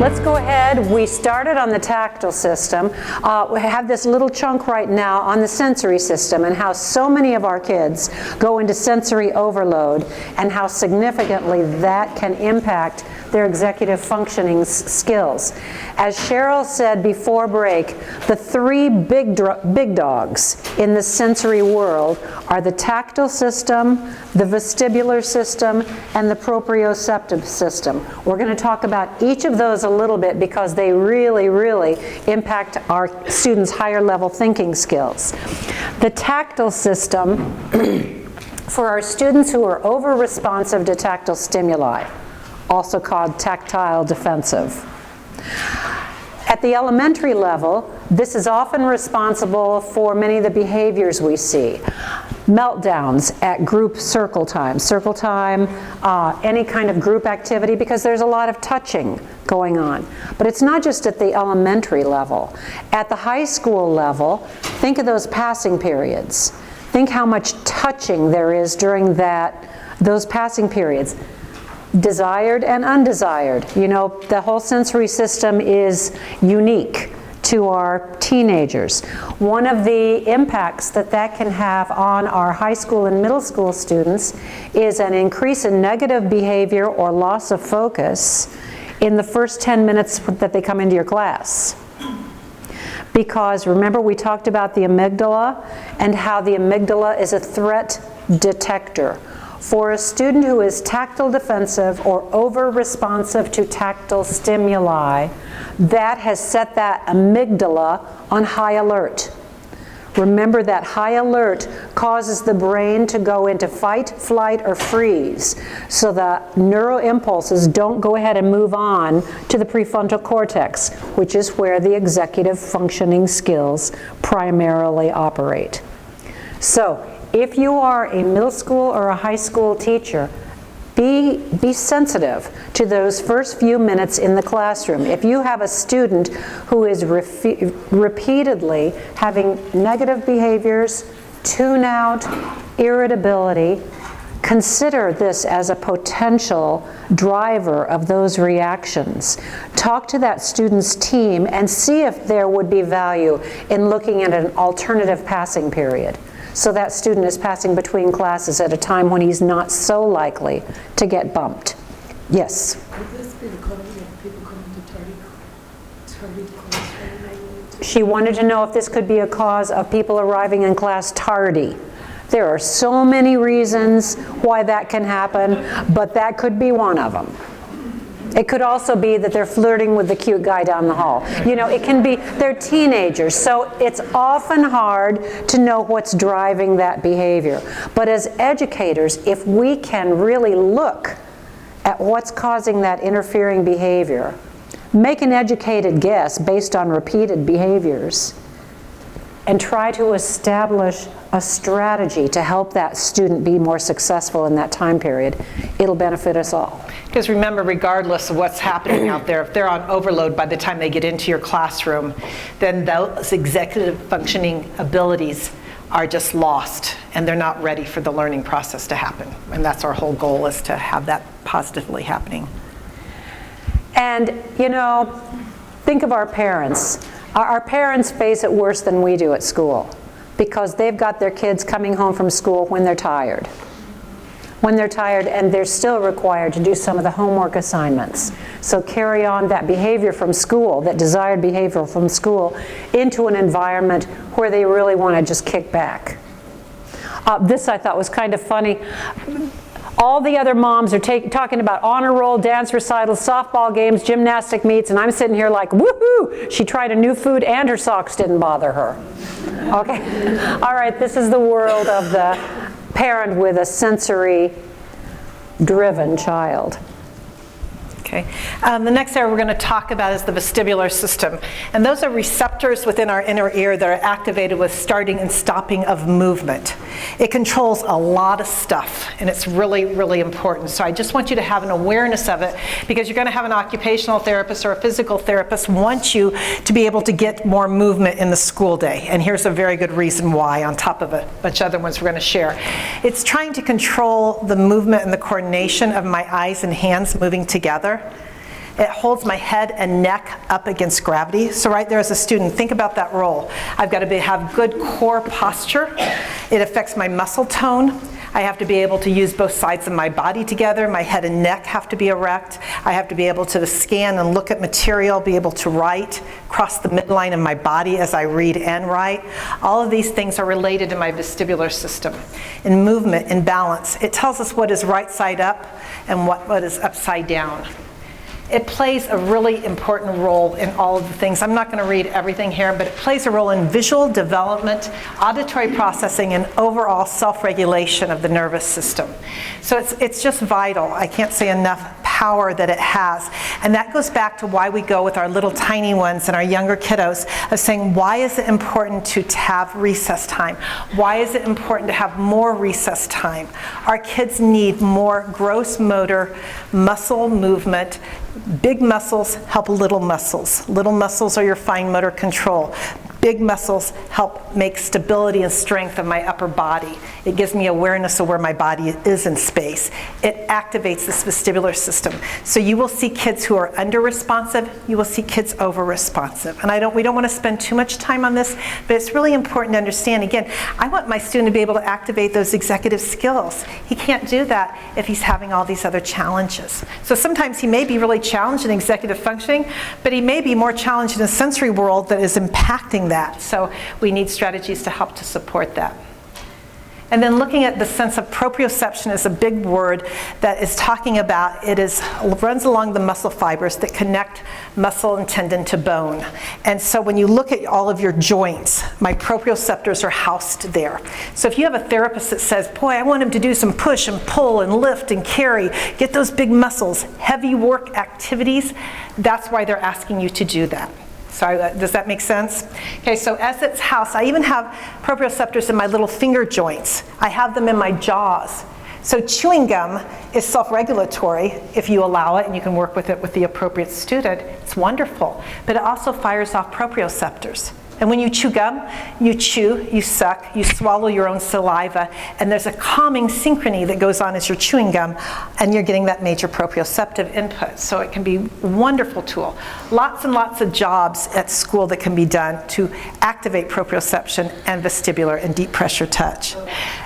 Let's go ahead. We started on the tactile system. We have this little chunk right now on the sensory system and how so many of our kids go into sensory overload and how significantly that can impact their executive functioning skills. As Cheryl said before break, the three big dogs in the sensory world are the tactile system, the vestibular system, and the proprioceptive system. We're going to talk about each of those a little bit because they really, really impact our students' higher level thinking skills. The tactile system, for our students who are over-responsive to tactile stimuli, also called tactile defensive. At the elementary level, this is often responsible for many of the behaviors we see. Meltdowns at group circle time, any kind of group activity, because there's a lot of touching going on. But it's not just at the elementary level. At the high school level, think of those passing periods. Think how much touching there is during those passing periods. Desired and undesired. You know, the whole sensory system is unique to our teenagers. One of the impacts that can have on our high school and middle school students is an increase in negative behavior or loss of focus in the first 10 minutes that they come into your class. Because remember, we talked about the amygdala and how the amygdala is a threat detector. For a student who is tactile defensive or over-responsive to tactile stimuli, that has set that amygdala on high alert. Remember that high alert causes the brain to go into fight, flight, or freeze. So the neural impulses don't go ahead and move on to the prefrontal cortex, which is where the executive functioning skills primarily operate. So, if you are a middle school or a high school teacher, be sensitive to those first few minutes in the classroom. If you have a student who is repeatedly having negative behaviors, tune out, irritability, consider this as a potential driver of those reactions. Talk to that student's team and see if there would be value in looking at an alternative passing period. So that student is passing between classes at a time when he's not so likely to get bumped. Yes? Could this be the cause of people coming to tardy class? She wanted to know if this could be a cause of people arriving in class tardy. There are so many reasons why that can happen, but that could be one of them. It could also be that they're flirting with the cute guy down the hall. You know, it can be, they're teenagers, so it's often hard to know what's driving that behavior. But as educators, if we can really look at what's causing that interfering behavior, make an educated guess based on repeated behaviors, and try to establish a strategy to help that student be more successful in that time period, it'll benefit us all. Because remember, regardless of what's happening out there, if they're on overload by the time they get into your classroom, then those executive functioning abilities are just lost, and they're not ready for the learning process to happen. And that's our whole goal, is to have that positively happening. And, you know, think of our parents. Our parents face it worse than we do at school because they've got their kids coming home from school when they're tired. When they're tired, and they're still required to do some of the homework assignments. So carry on that behavior from school, that desired behavior from school, into an environment where they really want to just kick back. This I thought was kind of funny. All the other moms are talking about honor roll, dance recitals, softball games, gymnastic meets, and I'm sitting here like, woohoo! She tried a new food and her socks didn't bother her. Okay? All right, this is the world of the parent with a sensory-driven child. Okay. The next area we're going to talk about is the vestibular system. And those are receptors within our inner ear that are activated with starting and stopping of movement. It controls a lot of stuff, and it's really, really important. So I just want you to have an awareness of it, because you're going to have an occupational therapist or a physical therapist want you to be able to get more movement in the school day. And here's a very good reason why, on top of a bunch of other ones we're going to share. It's trying to control the movement and the coordination of my eyes and hands moving together. It holds my head and neck up against gravity. So right there as a student, think about that role. I've got to have good core posture. It affects my muscle tone. I have to be able to use both sides of my body together. My head and neck have to be erect. I have to be able to scan and look at material, be able to write, cross the midline of my body as I read and write. All of these things are related to my vestibular system. In movement, in balance, it tells us what is right side up and what is upside down. It plays a really important role in all of the things. I'm not going to read everything here, but it plays a role in visual development, auditory processing, and overall self-regulation of the nervous system. So it's just vital. I can't say enough power that it has. And that goes back to why we go with our little tiny ones and our younger kiddos of saying, why is it important to have recess time? Why is it important to have more recess time? Our kids need more gross motor muscle movement. Big muscles help little muscles. Little muscles are your fine motor control. Big muscles help make stability and strength of my upper body. It gives me awareness of where my body is in space. It activates this vestibular system. So you will see kids who are under-responsive, you will see kids over-responsive. And we don't want to spend too much time on this, but it's really important to understand, again, I want my student to be able to activate those executive skills. He can't do that if he's having all these other challenges. So sometimes he may be really challenged in executive functioning, but he may be more challenged in a sensory world that is impacting that. So we need strategies to help to support that. And then looking at the sense of proprioception is a big word that is talking about, runs along the muscle fibers that connect muscle and tendon to bone. And so when you look at all of your joints, my proprioceptors are housed there. So if you have a therapist that says, boy, I want him to do some push and pull and lift and carry, get those big muscles, heavy work activities, that's why they're asking you to do that. Sorry, does that make sense? Okay, so as it's housed, I even have proprioceptors in my little finger joints. I have them in my jaws. So chewing gum is self-regulatory if you allow it and you can work with it with the appropriate student. It's wonderful, but it also fires off proprioceptors. And when you chew gum, you chew, you suck, you swallow your own saliva, and there's a calming synchrony that goes on as you're chewing gum, and you're getting that major proprioceptive input. So it can be a wonderful tool. Lots and lots of jobs at school that can be done to activate proprioception and vestibular and deep pressure touch.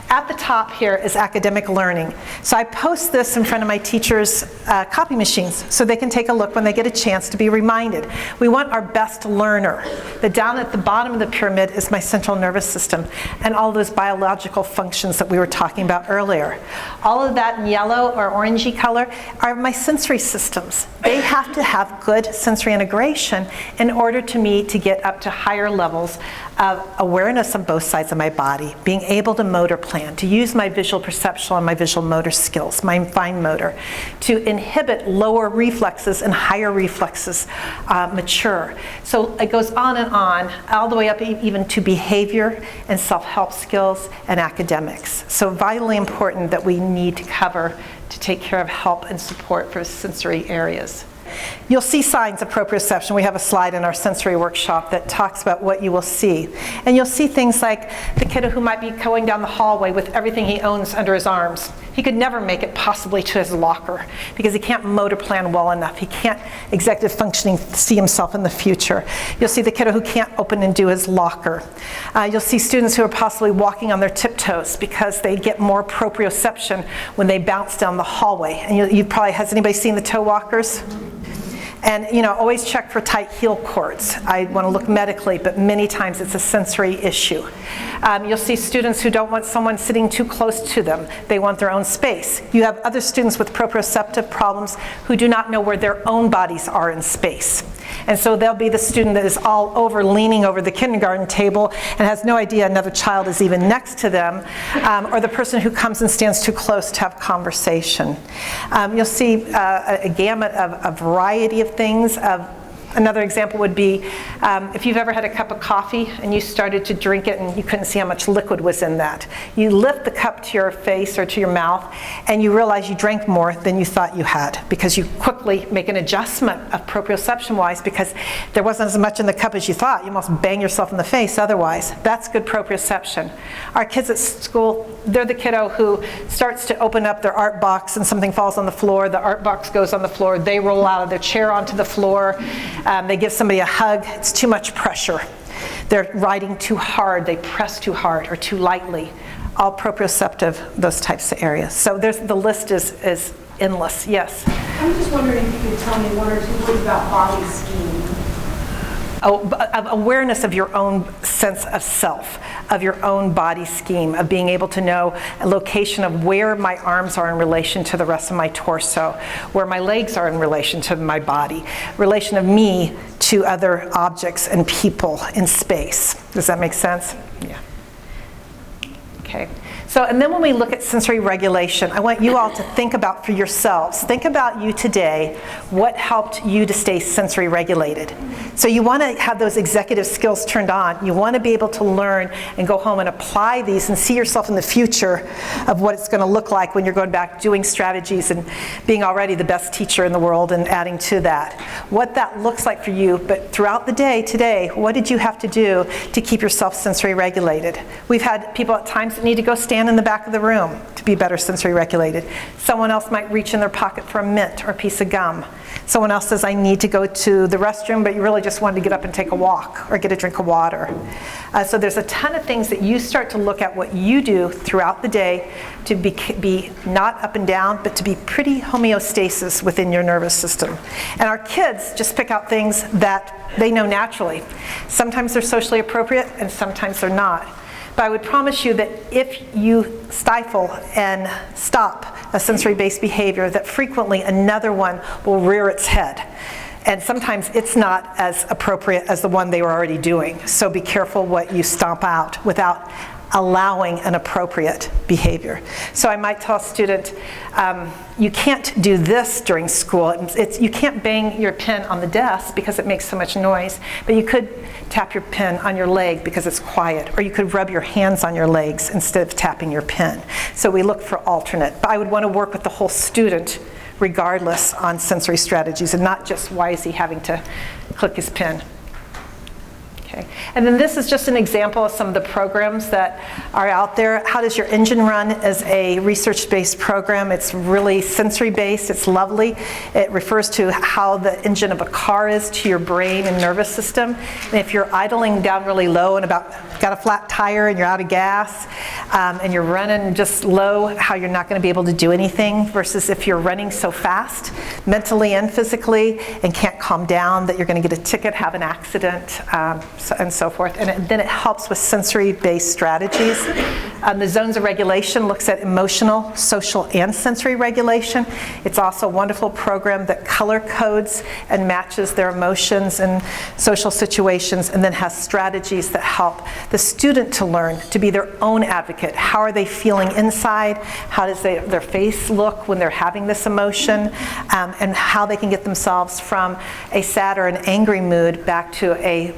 At the top here is academic learning. So I post this in front of my teachers' copy machines so they can take a look when they get a chance to be reminded. We want our best learner. Down at the bottom of the pyramid is my central nervous system and all those biological functions that we were talking about earlier. All of that in yellow or orangey color are my sensory systems. They have to have good sensory integration in order to get up to higher levels of awareness on both sides of my body, being able to motor plan, to use my visual perceptual and my visual motor skills, my fine motor, to inhibit lower reflexes and higher reflexes mature. So it goes on and on, all the way up even to behavior and self-help skills and academics. So vitally important that we need to cover to take care of help and support for sensory areas. You'll see signs of proprioception. We have a slide in our sensory workshop that talks about what you will see. And you'll see things like the kiddo who might be going down the hallway with everything he owns under his arms. He could never make it possibly to his locker because he can't motor plan well enough. He can't executive functioning see himself in the future. You'll see the kiddo who can't open and do his locker. You'll see students who are possibly walking on their tiptoes because they get more proprioception when they bounce down the hallway. And you probably, has anybody seen the toe walkers? And always check for tight heel cords. I want to look medically, but many times it's a sensory issue. You'll see students who don't want someone sitting too close to them. They want their own space. You have other students with proprioceptive problems who do not know where their own bodies are in space. And so they'll be the student that is all over leaning over the kindergarten table and has no idea another child is even next to them, or the person who comes and stands too close to have conversation. You'll see a gamut of a variety of things, of Another example would be if you've ever had a cup of coffee and you started to drink it and you couldn't see how much liquid was in that. You lift the cup to your face or to your mouth and you realize you drank more than you thought you had, because you quickly make an adjustment of proprioception-wise, because there wasn't as much in the cup as you thought. You almost bang yourself in the face otherwise. That's good proprioception. Our kids at school, they're the kiddo who starts to open up their art box and something falls on the floor, the art box goes on the floor, they roll out of their chair onto the floor, they give somebody a hug. It's too much pressure. They're riding too hard, they press too hard or too lightly. All proprioceptive, those types of areas. So the list is endless. Yes? I'm just wondering if you could tell me one or two words about body scheme. Awareness of your own sense of self, of your own body scheme, of being able to know a location of where my arms are in relation to the rest of my torso, where my legs are in relation to my body, relation of me to other objects and people in space. Does that make sense? Yeah. Okay. So, and then when we look at sensory regulation, I want you all to think about for yourselves, think about you today, what helped you to stay sensory regulated. So you want to have those executive skills turned on. You want to be able to learn and go home and apply these and see yourself in the future of what it's going to look like when you're going back doing strategies and being already the best teacher in the world and adding to that. What that looks like for you, but throughout the day today, what did you have to do to keep yourself sensory regulated? We've had people at times that need to go stand in the back of the room to be better sensory regulated. Someone else might reach in their pocket for a mint or a piece of gum. Someone else says, I need to go to the restroom, but you really just wanted to get up and take a walk or get a drink of water. So there's a ton of things that you start to look at what you do throughout the day to be not up and down, but to be pretty homeostasis within your nervous system. And our kids just pick out things that they know naturally. Sometimes they're socially appropriate and sometimes they're not. But I would promise you that if you stifle and stop a sensory-based behavior, that frequently another one will rear its head. And sometimes it's not as appropriate as the one they were already doing. So be careful what you stomp out without allowing an appropriate behavior. So I might tell a student, you can't do this during school. You can't bang your pen on the desk because it makes so much noise, but you could tap your pen on your leg because it's quiet, or you could rub your hands on your legs instead of tapping your pen. So we look for alternate. But I would want to work with the whole student regardless on sensory strategies, and not just why is he having to click his pen. Okay. And then this is just an example of some of the programs that are out there. How Does Your Engine Run is a research-based program. It's really sensory-based. It's lovely. It refers to how the engine of a car is to your brain and nervous system. And if you're idling down really low and got a flat tire and you're out of gas and you're running just low, how you're not going to be able to do anything, versus if you're running so fast, mentally and physically, and can't calm down, that you're going to get a ticket, have an accident, and so forth. And then it helps with sensory-based strategies. The zones of regulation looks at emotional, social, and sensory regulation. It's also a wonderful program that color codes and matches their emotions and social situations, and then has strategies that help the student to learn to be their own advocate. How are they feeling inside? How does their face look when they're having this emotion? And how they can get themselves from a sad or an angry mood back to a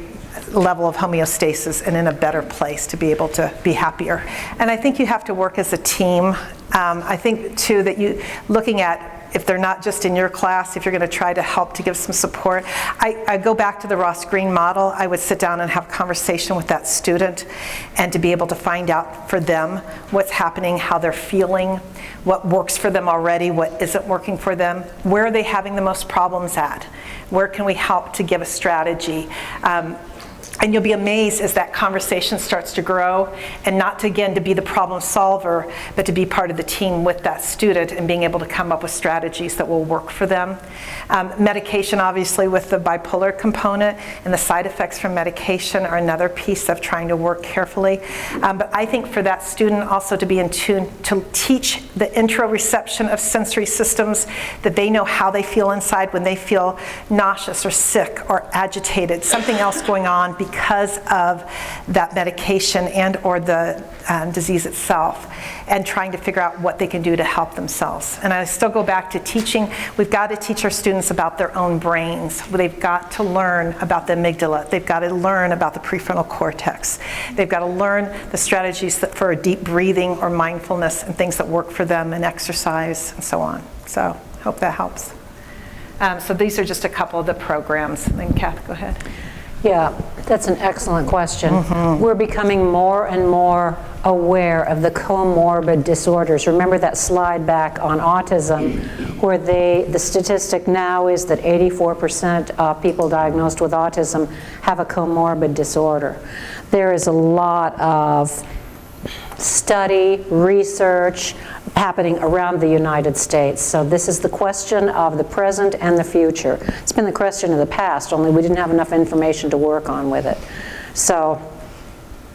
level of homeostasis and in a better place to be able to be happier. And I think you have to work as a team. I think too that you looking at, if they're not just in your class, if you're going to try to help to give some support, I go back to the Ross Green model. I would sit down and have a conversation with that student and to be able to find out for them what's happening, how they're feeling, what works for them already, what isn't working for them, where are they having the most problems at, where can we help to give a strategy. And you'll be amazed as that conversation starts to grow, and not to, again, to be the problem solver, but to be part of the team with that student and being able to come up with strategies that will work for them. Medication, obviously, with the bipolar component, and the side effects from medication are another piece of trying to work carefully. But I think for that student also to be in tune, to teach the interoception of sensory systems, that they know how they feel inside when they feel nauseous or sick or agitated, something else going on, because of that medication and or the disease itself, and trying to figure out what they can do to help themselves. And I still go back to teaching. We've got to teach our students about their own brains. They've got to learn about the amygdala. They've got to learn about the prefrontal cortex. They've got to learn the strategies for deep breathing or mindfulness and things that work for them, and exercise and so on. So I hope that helps. So these are just a couple of the programs. And then Kath, go ahead. Yeah, that's an excellent question. We're becoming more and more aware of the comorbid disorders. Remember that slide back on autism, where the statistic now is that 84% of people diagnosed with autism have a comorbid disorder. There is a lot of study, research happening around the United States. So this is the question of the present and the future. It's been the question of the past, only we didn't have enough information to work on with it. So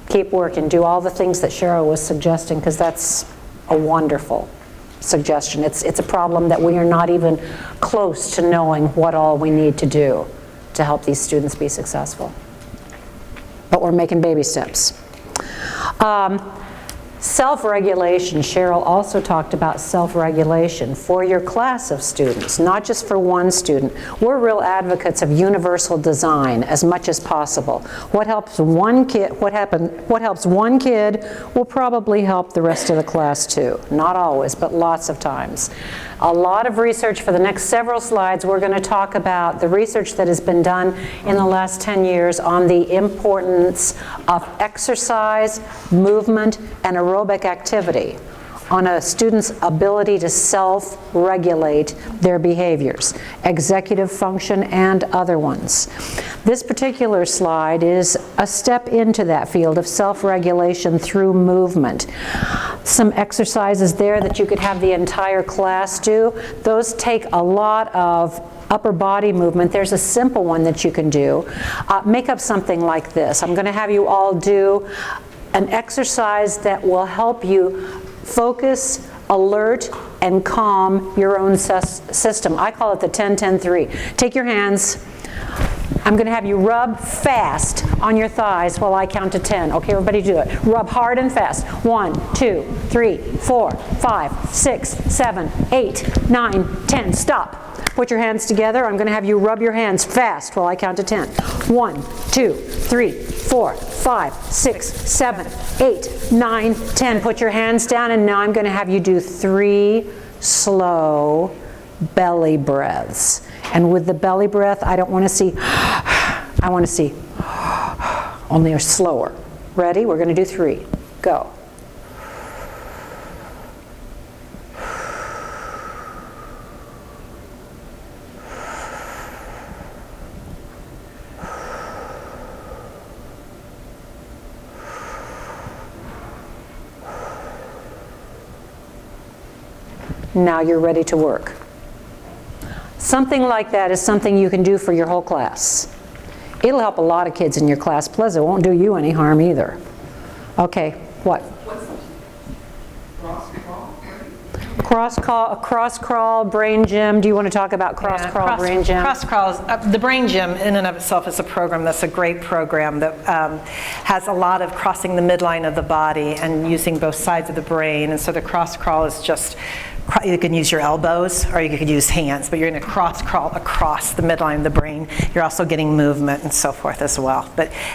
keep working. Do all the things that Cheryl was suggesting, because that's a wonderful suggestion. It's a problem that we are not even close to knowing what all we need to do to help these students be successful. But we're making baby steps. Self-regulation. Cheryl also talked about self-regulation for your class of students, not just for one student. We're real advocates of universal design as much as possible. What helps one kid, what helps one kid will probably help the rest of the class too. Not always, but lots of times. A lot of research. For the next several slides, we're going to talk about the research that has been done in the last 10 years on the importance of exercise, movement, and aerobic activity on a student's ability to self-regulate their behaviors, executive function and other ones. This particular slide is a step into that field of self-regulation through movement. Some exercises there that you could have the entire class do. Those take a lot of upper body movement. There's a simple one that you can do. Make up something like this. I'm going to have you all do an exercise that will help you focus, alert, and calm your own system. I call it the 10-10-3. Take your hands. I'm going to have you rub fast on your thighs while I count to 10. Okay, everybody do it. Rub hard and fast. 1, 2, 3, 4, 5, 6, 7, 8, 9, 10. Stop. Put your hands together. I'm going to have you rub your hands fast while I count to 10. 1, 2, 3, 4, 5, 6, 7, 8, 9, 10. Put your hands down, and now I'm going to have you do 3 slow belly breaths. And with the belly breath, I don't want to see, I want to see, only slower. Ready? We're going to do 3. Go. Now you're ready to work. Something like that is something you can do for your whole class. It'll help a lot of kids in your class, plus it won't do you any harm either. Okay, what? Cross crawl, brain gym. Do you want to talk about cross crawl, brain gym? Cross crawl, the brain gym in and of itself is a program that's a great program that has a lot of crossing the midline of the body and using both sides of the brain. And so the cross crawl is just, you can use your elbows or you could use hands, but you're going to cross crawl across the midline of the brain. You're also getting movement and so forth as well.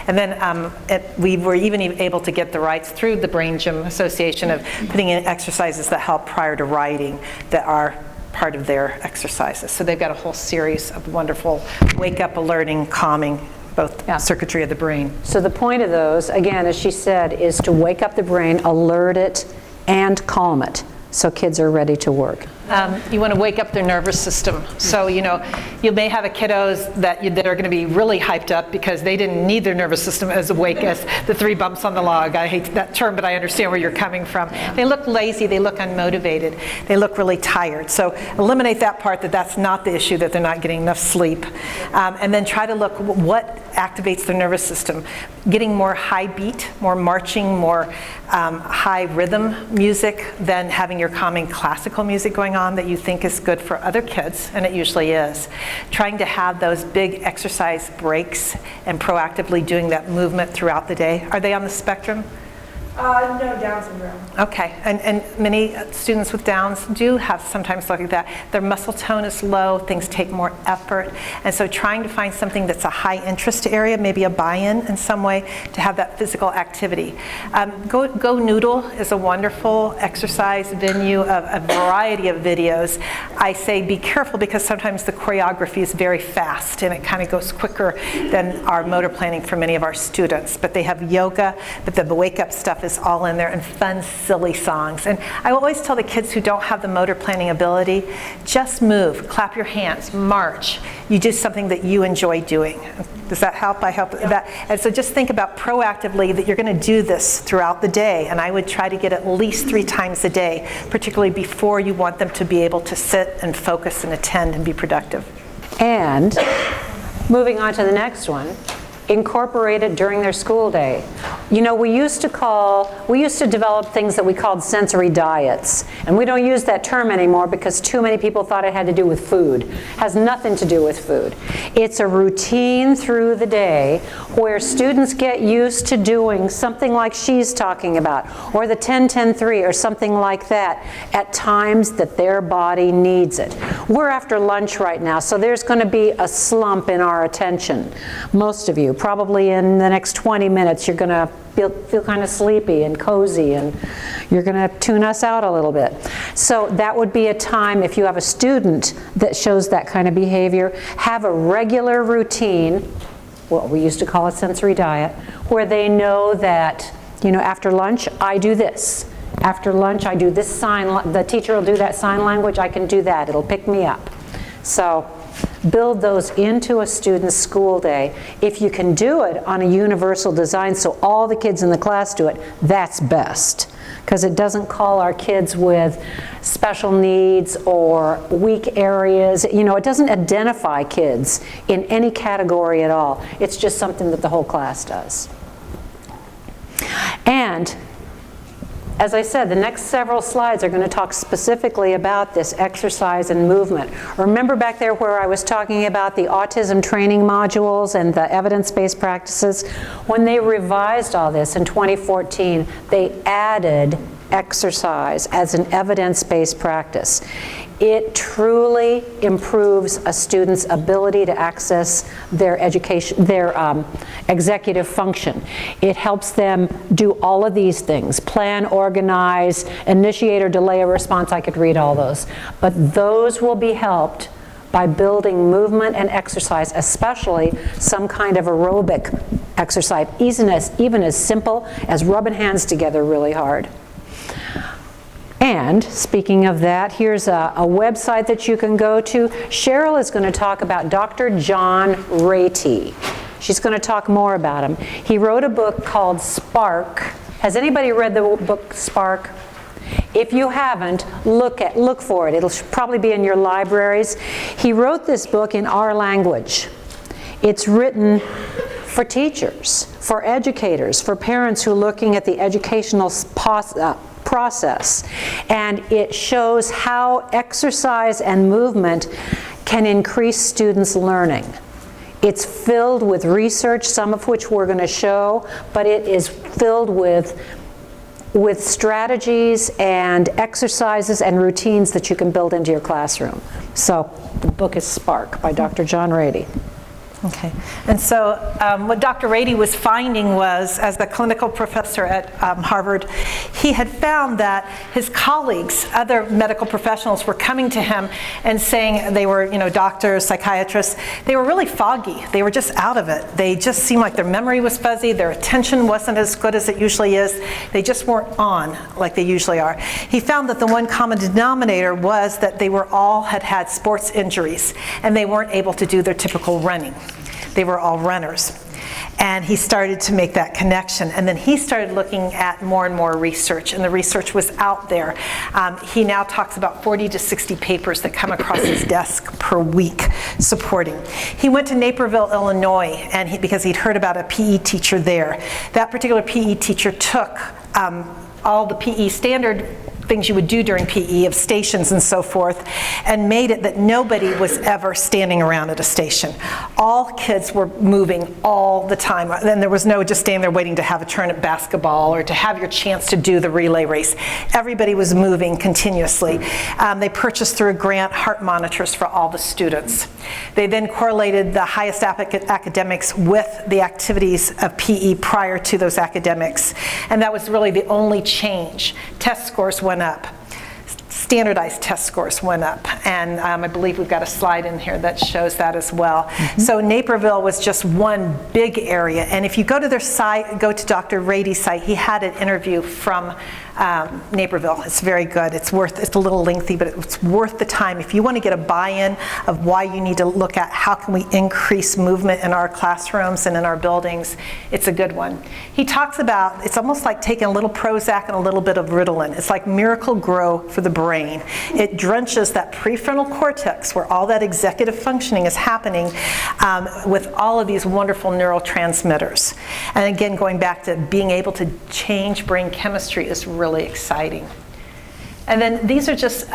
And then we were even able to get the rights through the Brain Gym Association of putting in exercises that help prior to writing that are part of their exercises. So they've got a whole series of wonderful wake up, alerting, calming, both circuitry of the brain. So the point of those, again, as she said, is to wake up the brain, alert it, and calm it, so kids are ready to work. You want to wake up their nervous system. So, you may have a kiddos that are going to be really hyped up because they didn't need their nervous system as awake as the 3 bumps on the log. I hate that term, but I understand where you're coming from. They look lazy, they look unmotivated, they look really tired. So eliminate that part, that's not the issue, that they're not getting enough sleep. And then try to look what activates their nervous system. Getting more high beat, more marching, more high rhythm music than having your calming classical music going on that you think is good for other kids, and it usually is. Trying to have those big exercise breaks and proactively doing that movement throughout the day. Are they on the spectrum? No, Down syndrome. Okay, and many students with Downs do have sometimes like that. Their muscle tone is low, things take more effort, and so trying to find something that's a high interest area, maybe a buy-in in some way to have that physical activity. Go Noodle is a wonderful exercise venue of a variety of videos. I say be careful because sometimes the choreography is very fast and it kind of goes quicker than our motor planning for many of our students, but they have yoga, but the wake-up stuff is all in there, and fun, silly songs. And I always tell the kids who don't have the motor planning ability, just move, clap your hands, march. You do something that you enjoy doing. Does that help? I hope that. And so just think about proactively that you're going to do this throughout the day, and I would try to get at least 3 times a day, particularly before you want them to be able to sit and focus and attend and be productive. And moving on to the next one, incorporate it during their school day. You know, we used to develop things that we called sensory diets, and we don't use that term anymore because too many people thought it had to do with food. It has nothing to do with food. It's a routine through the day where students get used to doing something like she's talking about, or the 10-10-3 or something like that at times that their body needs it. We're after lunch right now, so there's going to be a slump in our attention. Most of you, probably in the next 20 minutes, you're going to feel kind of sleepy and cozy, and you're going to tune us out a little bit. So that would be a time, if you have a student that shows that kind of behavior, have a regular routine, what we used to call a sensory diet, where they know that, you know, after lunch, I do this. After lunch, I do this sign, the teacher will do that sign language, I can do that, it'll pick me up. So build those into a student's school day. If you can do it on a universal design so all the kids in the class do it, that's best, because it doesn't call our kids with special needs or weak areas. You know, it doesn't identify kids in any category at all. It's just something that the whole class does. And as I said, the next several slides are going to talk specifically about this exercise and movement. Remember back there where I was talking about the autism training modules and the evidence-based practices? When they revised all this in 2014, they added exercise as an evidence-based practice. It truly improves a student's ability to access their education, their executive function. It helps them do all of these things: plan, organize, initiate or delay a response. I could read all those. But those will be helped by building movement and exercise, especially some kind of aerobic exercise, even as simple as rubbing hands together really hard. And speaking of that, here's a website that you can go to. Cheryl is going to talk about Dr. John Ratey. She's going to talk more about him. He wrote a book called Spark. Has anybody read the book Spark? If you haven't, look for it. It'll probably be in your libraries. He wrote this book in our language. It's written for teachers, for educators, for parents who are looking at the educational process, and it shows how exercise and movement can increase students' learning. It's filled with research, some of which we're going to show, but it is filled with strategies and exercises and routines that you can build into your classroom. So the book is Spark by Dr. John Ratey. Okay, and so what Dr. Ratey was finding was, as the clinical professor at Harvard, he had found that his colleagues, other medical professionals, were coming to him and saying they were, you know, doctors, psychiatrists, they were really foggy. They were just out of it. They just seemed like their memory was fuzzy, their attention wasn't as good as it usually is. They just weren't on like they usually are. He found that the one common denominator was that they were all had sports injuries and they weren't able to do their typical running. They were all runners. And he started to make that connection. And then he started looking at more and more research, and the research was out there. He now talks about 40 to 60 papers that come across his desk per week supporting. He went to Naperville, Illinois, and because he'd heard about a PE teacher there. That particular PE teacher took all the PE standard things you would do during PE of stations and so forth, and made it that nobody was ever standing around at a station. All kids were moving all the time. And there was no just standing there waiting to have a turn at basketball or to have your chance to do the relay race. Everybody was moving continuously. They purchased through a grant heart monitors for all the students. They then correlated the highest academics with the activities of PE prior to those academics. And that was really the only change. Test scores went up. Standardized test scores went up, and I believe we've got a slide in here that shows that as well. Mm-hmm. So Naperville was just one big area, and if you go to their site, go to Dr. Rady's site, he had an interview from Naperville. It's very good. It's a little lengthy, but it's worth the time. If you want to get a buy-in of why you need to look at how can we increase movement in our classrooms and in our buildings, it's a good one. He talks about, it's almost like taking a little Prozac and a little bit of Ritalin. It's like Miracle Grow for the brain. It drenches that prefrontal cortex where all that executive functioning is happening with all of these wonderful neurotransmitters. And again, going back to being able to change brain chemistry is really exciting. And then these are just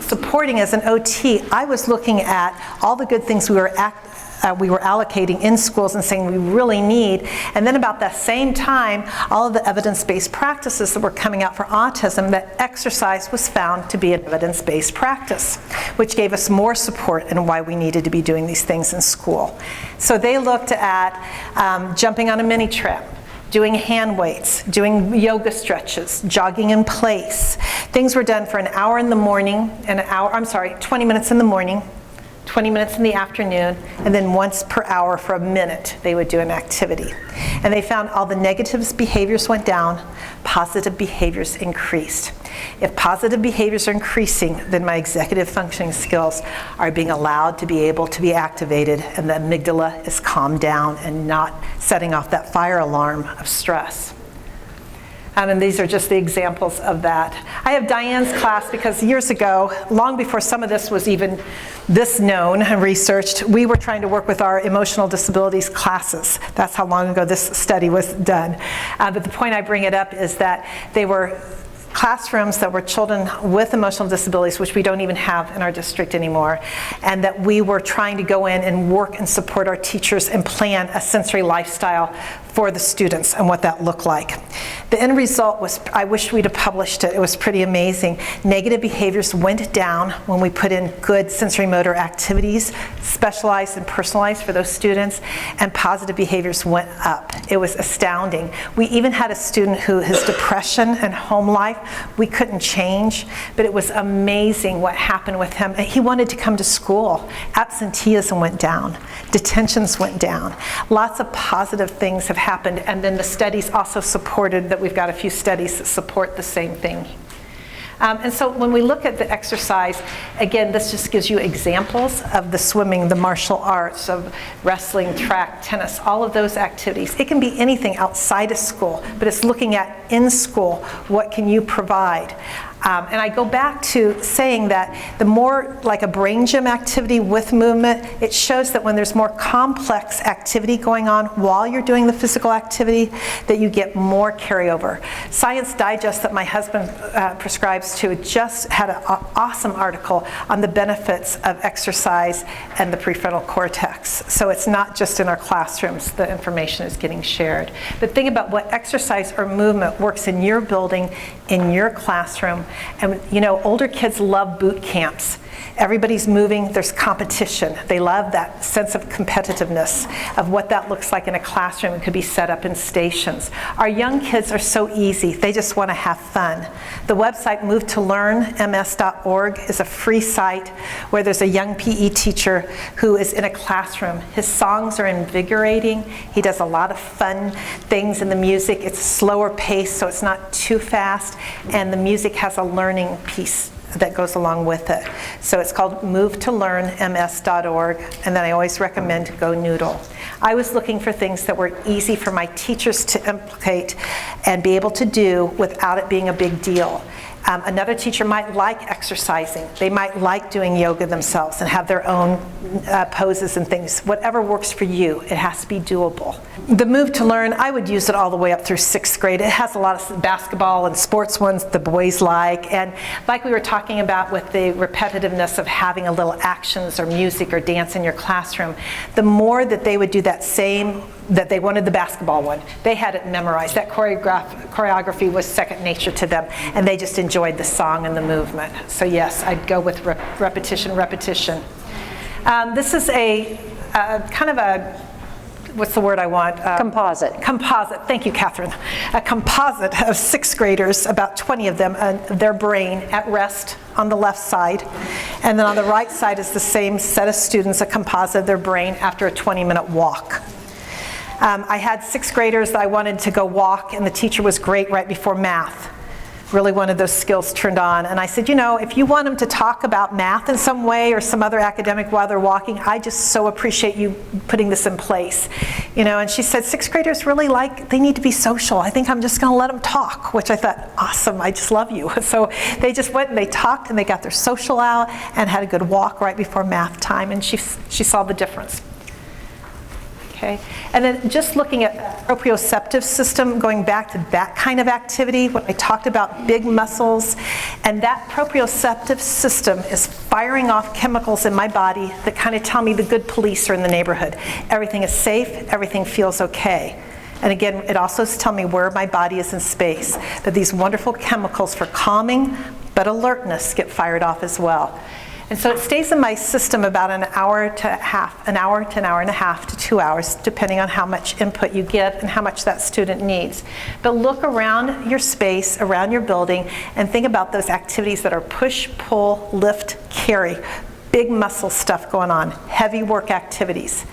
supporting as an OT. I was looking at all the good things we were allocating in schools and saying we really need, and then about that same time, all of the evidence-based practices that were coming out for autism, that exercise was found to be an evidence-based practice, which gave us more support and why we needed to be doing these things in school. So they looked at jumping on a mini tram, doing hand weights, doing yoga stretches, jogging in place. Things were done for an hour in the morning, 20 minutes in the morning, 20 minutes in the afternoon, and then once per hour for a minute they would do an activity. And they found all the negative behaviors went down, positive behaviors increased. If positive behaviors are increasing, then my executive functioning skills are being allowed to be able to be activated, and the amygdala is calmed down and not setting off that fire alarm of stress. And these are just the examples of that. I have Diane's class because years ago, long before some of this was even this known and researched, we were trying to work with our emotional disabilities classes. That's how long ago this study was done. But the point I bring it up is that they were classrooms that were children with emotional disabilities, which we don't even have in our district anymore, and that we were trying to go in and work and support our teachers and plan a sensory lifestyle for the students and what that looked like. The end result was, I wish we'd have published it, it was pretty amazing. Negative behaviors went down when we put in good sensory motor activities, specialized and personalized for those students, and positive behaviors went up. It was astounding. We even had a student who, his depression and home life, we couldn't change, but it was amazing what happened with him. He wanted to come to school. Absenteeism went down. Detentions went down. Lots of positive things have happened, and then the studies also supported that. We've got a few studies that support the same thing. And so when we look at the exercise, again, this just gives you examples of the swimming, the martial arts, of wrestling, track, tennis, all of those activities. It can be anything outside of school, but it's looking at in school, what can you provide? And I go back to saying that the more like a brain gym activity with movement, it shows that when there's more complex activity going on while you're doing the physical activity, that you get more carryover. Science Digest that my husband prescribes to just had an awesome article on the benefits of exercise and the prefrontal cortex. So it's not just in our classrooms, the information is getting shared. But think about what exercise or movement works in your building, in your classroom. And you know, older kids love boot camps. Everybody's moving, there's competition. They love that sense of competitiveness of what that looks like in a classroom. It could be set up in stations. Our young kids are so easy, they just want to have fun. The website movetolearnms.org is a free site where there's a young PE teacher who is in a classroom. His songs are invigorating. He does a lot of fun things in the music. It's slower pace, so it's not too fast, and the music has a learning piece that goes along with it. So it's called movetolearnms.org, and then I always recommend Go Noodle. I was looking for things that were easy for my teachers to implicate and be able to do without it being a big deal. Another teacher might like exercising. They might like doing yoga themselves and have their own poses and things. Whatever works for you, it has to be doable. The Move to Learn, I would use it all the way up through 6th grade. It has a lot of basketball and sports ones the boys like. And like we were talking about with the repetitiveness of having a little actions or music or dance in your classroom, the more that they would do that same, that they wanted the basketball one, they had it memorized. That choreography was second nature to them, and they just enjoyed the song and the movement. So yes, I'd go with repetition. This is a kind of a, what's the word I want? Composite. Composite, thank you, Catherine. A composite of 6th graders, about 20 of them, their brain at rest on the left side. And then on the right side is the same set of students, a composite of their brain after a 20-minute walk. I had 6th graders that I wanted to go walk, and the teacher was great right before math. Really wanted those skills turned on. And I said, you know, if you want them to talk about math in some way or some other academic while they're walking, I just so appreciate you putting this in place. You know, and she said, 6th graders really they need to be social. I think I'm just going to let them talk, which I thought, awesome, I just love you. So they just went and they talked and they got their social out and had a good walk right before math time, and she saw the difference. Okay. And then just looking at proprioceptive system, going back to that kind of activity, when I talked about big muscles, and that proprioceptive system is firing off chemicals in my body that kind of tell me the good police are in the neighborhood. Everything is safe, everything feels okay. And again, it also tells me where my body is in space, that these wonderful chemicals for calming but alertness get fired off as well. And so it stays in my system about an hour to an hour and a half to 2 hours, depending on how much input you get and how much that student needs. But look around your space, around your building, and think about those activities that are push, pull, lift, carry. Big muscle stuff going on, heavy work activities.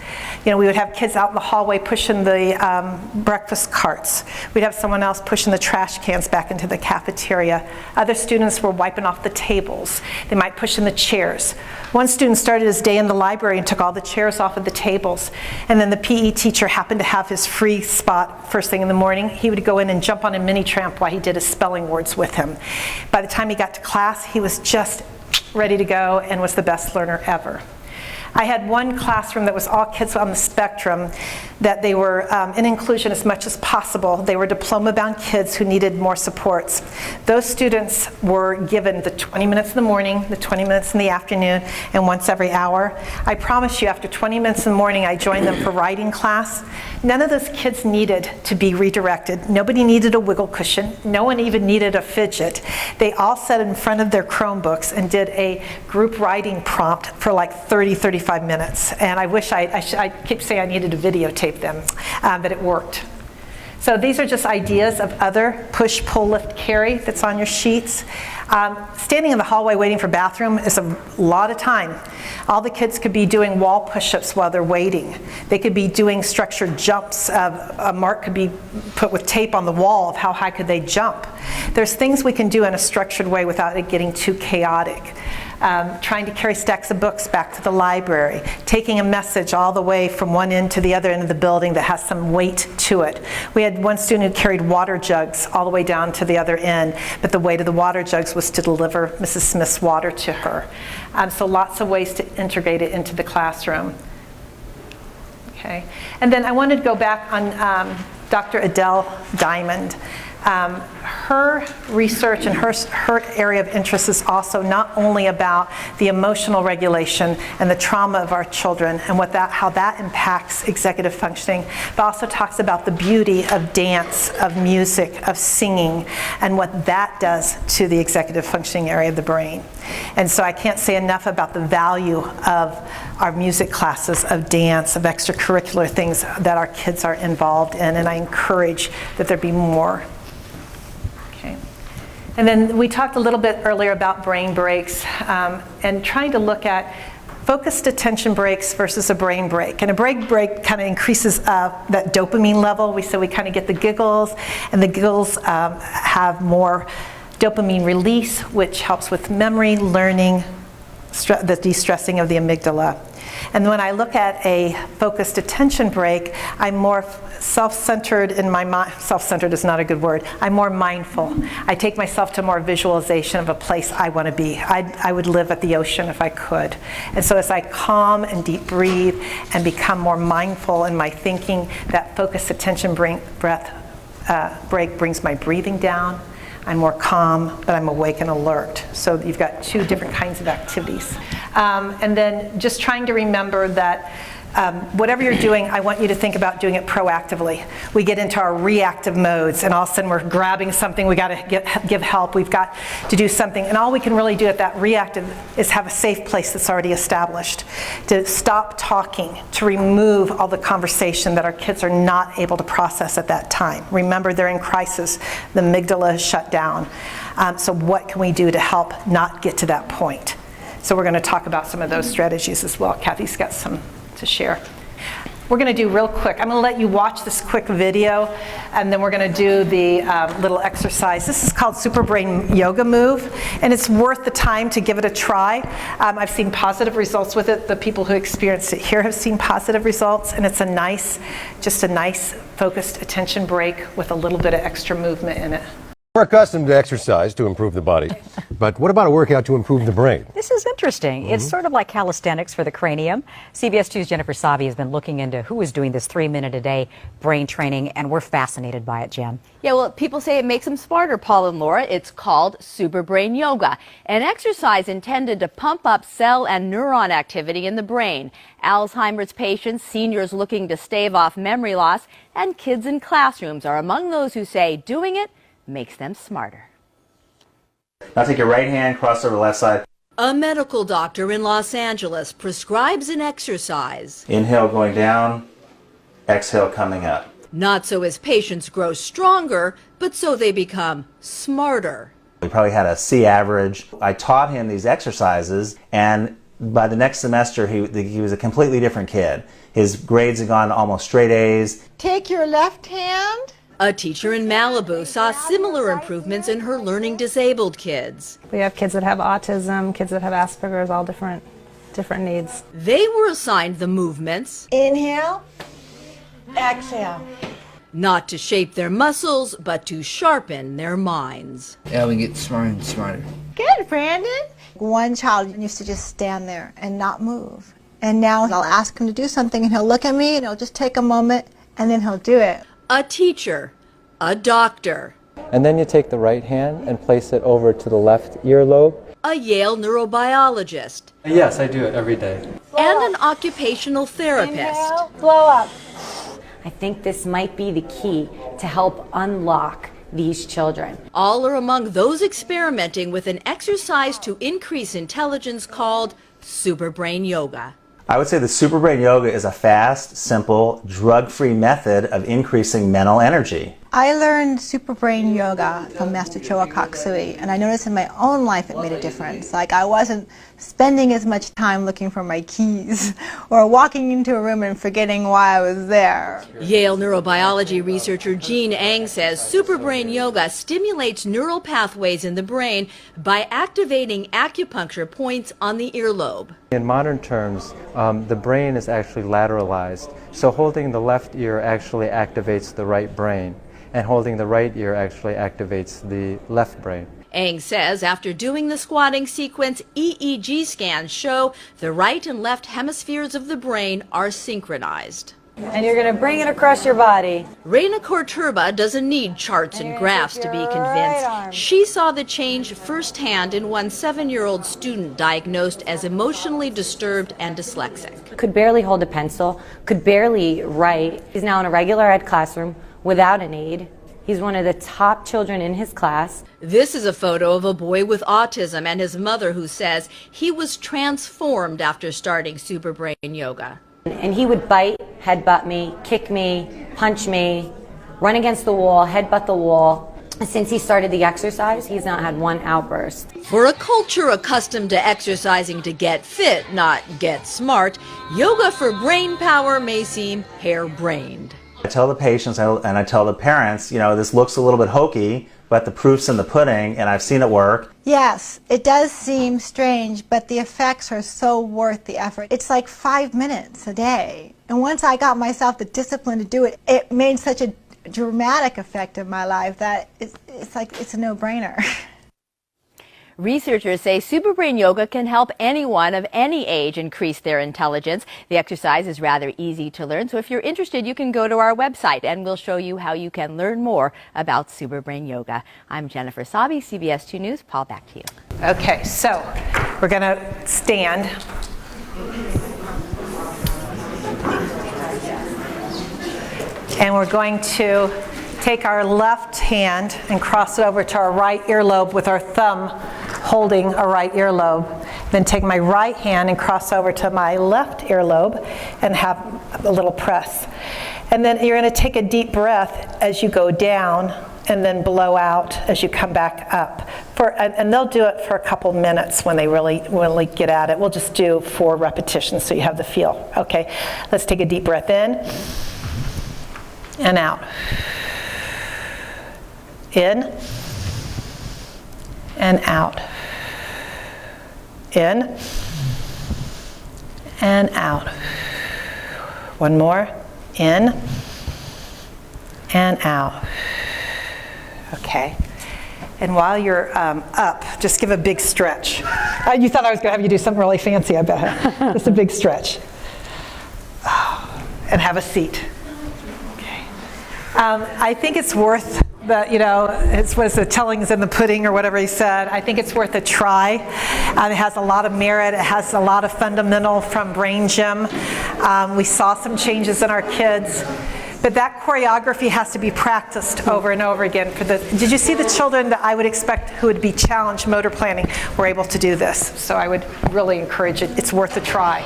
You know, we would have kids out in the hallway pushing the breakfast carts. We'd have someone else pushing the trash cans back into the cafeteria. Other students were wiping off the tables. They might push in the chairs. One student started his day in the library and took all the chairs off of the tables. And then the PE teacher happened to have his free spot first thing in the morning. He would go in and jump on a mini tramp while he did his spelling words with him. By the time he got to class, he was just ready to go and was the best learner ever. I had one classroom that was all kids on the spectrum, that they were in inclusion as much as possible. They were diploma-bound kids who needed more supports. Those students were given the 20 minutes in the morning, the 20 minutes in the afternoon, and once every hour. I promise you, after 20 minutes in the morning, I joined them for writing class. None of those kids needed to be redirected. Nobody needed a wiggle cushion. No one even needed a fidget. They all sat in front of their Chromebooks and did a group writing prompt for like 35 minutes. And I wish I keep saying I needed to videotape them, but it worked. So these are just ideas of other push, pull, lift, carry that's on your sheets. Standing in the hallway waiting for bathroom is a lot of time. All the kids could be doing wall push-ups while they're waiting. They could be doing structured jumps. A mark could be put with tape on the wall of how high could they jump. There's things we can do in a structured way without it getting too chaotic. Trying to carry stacks of books back to the library, taking a message all the way from one end to the other end of the building that has some weight to it. We had one student who carried water jugs all the way down to the other end, but the weight of the water jugs was to deliver Mrs. Smith's water to her. So lots of ways to integrate it into the classroom. Okay, and then I wanted to go back on Dr. Adele Diamond. Her research and her area of interest is also not only about the emotional regulation and the trauma of our children and how that impacts executive functioning, but also talks about the beauty of dance, of music, of singing, and what that does to the executive functioning area of the brain. And so I can't say enough about the value of our music classes, of dance, of extracurricular things that our kids are involved in, and I encourage that there be more. And then we talked a little bit earlier about brain breaks and trying to look at focused attention breaks versus a brain break. And a brain break kind of increases that dopamine level. We kind of get the giggles, and the giggles have more dopamine release, which helps with memory, learning, the de-stressing of the amygdala. And when I look at a focused attention break, I'm more self-centered in my mind. Self-centered is not a good word. I'm more mindful. I take myself to more visualization of a place I want to be. I would live at the ocean if I could. And so as I calm and deep breathe and become more mindful in my thinking, that focused attention break brings my breathing down. I'm more calm, but I'm awake and alert. So you've got two different kinds of activities. And then just trying to remember that whatever you're doing, I want you to think about doing it proactively. We get into our reactive modes, and all of a sudden we're grabbing something, we got to give help, we've got to do something. And all we can really do at that reactive is have a safe place that's already established, to stop talking, to remove all the conversation that our kids are not able to process at that time. Remember, they're in crisis. The amygdala is shut down. So what can we do to help not get to that point? So we're going to talk about some of those strategies as well. Kathy's got some to share. We're going to do real quick. I'm going to let you watch this quick video, and then we're going to do the little exercise. This is called Super Brain Yoga Move, and it's worth the time to give it a try. I've seen positive results with it. The people who experienced it here have seen positive results, and it's just a nice focused attention break with a little bit of extra movement in it. We're accustomed to exercise to improve the body, but what about a workout to improve the brain? This is interesting. It's sort of like calisthenics for the cranium. CBS 2's Jennifer Savi has been looking into who is doing this 3-minute-a-day brain training, and we're fascinated by it, Jen. Yeah, well, people say it makes them smarter, Paul and Laura. It's called Super Brain Yoga, an exercise intended to pump up cell and neuron activity in the brain. Alzheimer's patients, seniors looking to stave off memory loss, and kids in classrooms are among those who say doing it makes them smarter. Now take your right hand, cross over the left side. A medical doctor in Los Angeles prescribes an exercise. Inhale going down, exhale coming up. Not so his patients grow stronger, but so they become smarter. He probably had a C average. I taught him these exercises, and by the next semester he was a completely different kid. His grades had gone to almost straight A's. Take your left hand. A teacher in Malibu saw similar improvements in her learning disabled kids. We have kids that have autism, kids that have Asperger's, all different needs. They were assigned the movements. Inhale, exhale. Not to shape their muscles, but to sharpen their minds. Yeah, we get smarter and smarter. Good, Brandon. One child used to just stand there and not move. And now I'll ask him to do something, and he'll look at me, and he'll just take a moment, and then he'll do it. A teacher, a doctor. And then you take the right hand and place it over to the left earlobe. A Yale neurobiologist. Yes, I do it every day. And an occupational therapist. Inhale, blow up. I think this might be the key to help unlock these children. All are among those experimenting with an exercise to increase intelligence called Super Brain Yoga. I would say the Super Brain Yoga is a fast, simple, drug-free method of increasing mental energy. I learned Super Brain Yoga from Master Choa Kaksui, and I noticed in my own life it made a difference. Like, I wasn't spending as much time looking for my keys or walking into a room and forgetting why I was there. Yale neurobiology researcher Jean Eng says Super Brain Yoga stimulates neural pathways in the brain by activating acupuncture points on the earlobe. In modern terms, the brain is actually lateralized, so holding the left ear actually activates the right brain, and holding the right ear actually activates the left brain. Eng says after doing the squatting sequence, EEG scans show the right and left hemispheres of the brain are synchronized. And you're going to bring it across your body. Reina Corturba doesn't need charts and graphs to be convinced. She saw the change firsthand in one 7-year-old student diagnosed as emotionally disturbed and dyslexic. Could barely hold a pencil, could barely write. He's now in a regular ed classroom without an aid. He's one of the top children in his class. This is a photo of a boy with autism and his mother who says he was transformed after starting Super Brain Yoga. And he would bite, headbutt me, kick me, punch me, run against the wall, headbutt the wall. Since he started the exercise, he's not had one outburst. For a culture accustomed to exercising to get fit, not get smart, yoga for brain power may seem harebrained. I tell the patients and I tell the parents, you know, this looks a little bit hokey, but the proof's in the pudding, and I've seen it work. Yes, it does seem strange, but the effects are so worth the effort. It's like 5 minutes a day. And once I got myself the discipline to do it, it made such a dramatic effect in my life that it's like it's a no-brainer. Researchers say Superbrain Yoga can help anyone of any age increase their intelligence. The exercise is rather easy to learn, so if you're interested, you can go to our website and we'll show you how you can learn more about Superbrain Yoga. I'm Jennifer Sabi, CBS 2 News. Paul, back to you. Okay, so we're going to stand. And we're going to take our left hand and cross it over to our right earlobe with our thumb holding a right earlobe. Then take my right hand and cross over to my left earlobe and have a little press. And then you're going to take a deep breath as you go down and then blow out as you come back up. And they'll do it for a couple minutes when they really get at it. We'll just do 4 repetitions so you have the feel. Okay, let's take a deep breath in and out. In and out. In and out. One more. In and out. Okay. And while you're up, just give a big stretch. You thought I was going to have you do something really fancy, I bet. Just a big stretch. And have a seat. Okay. I think it's worth it was the tellings in the pudding or whatever he said. I think it's worth a try. It has a lot of merit. It has a lot of fundamental from Brain Gym. We saw some changes in our kids. But that choreography has to be practiced over and over again. Did you see the children that I would expect who would be challenged motor planning were able to do this? So I would really encourage it. It's worth a try.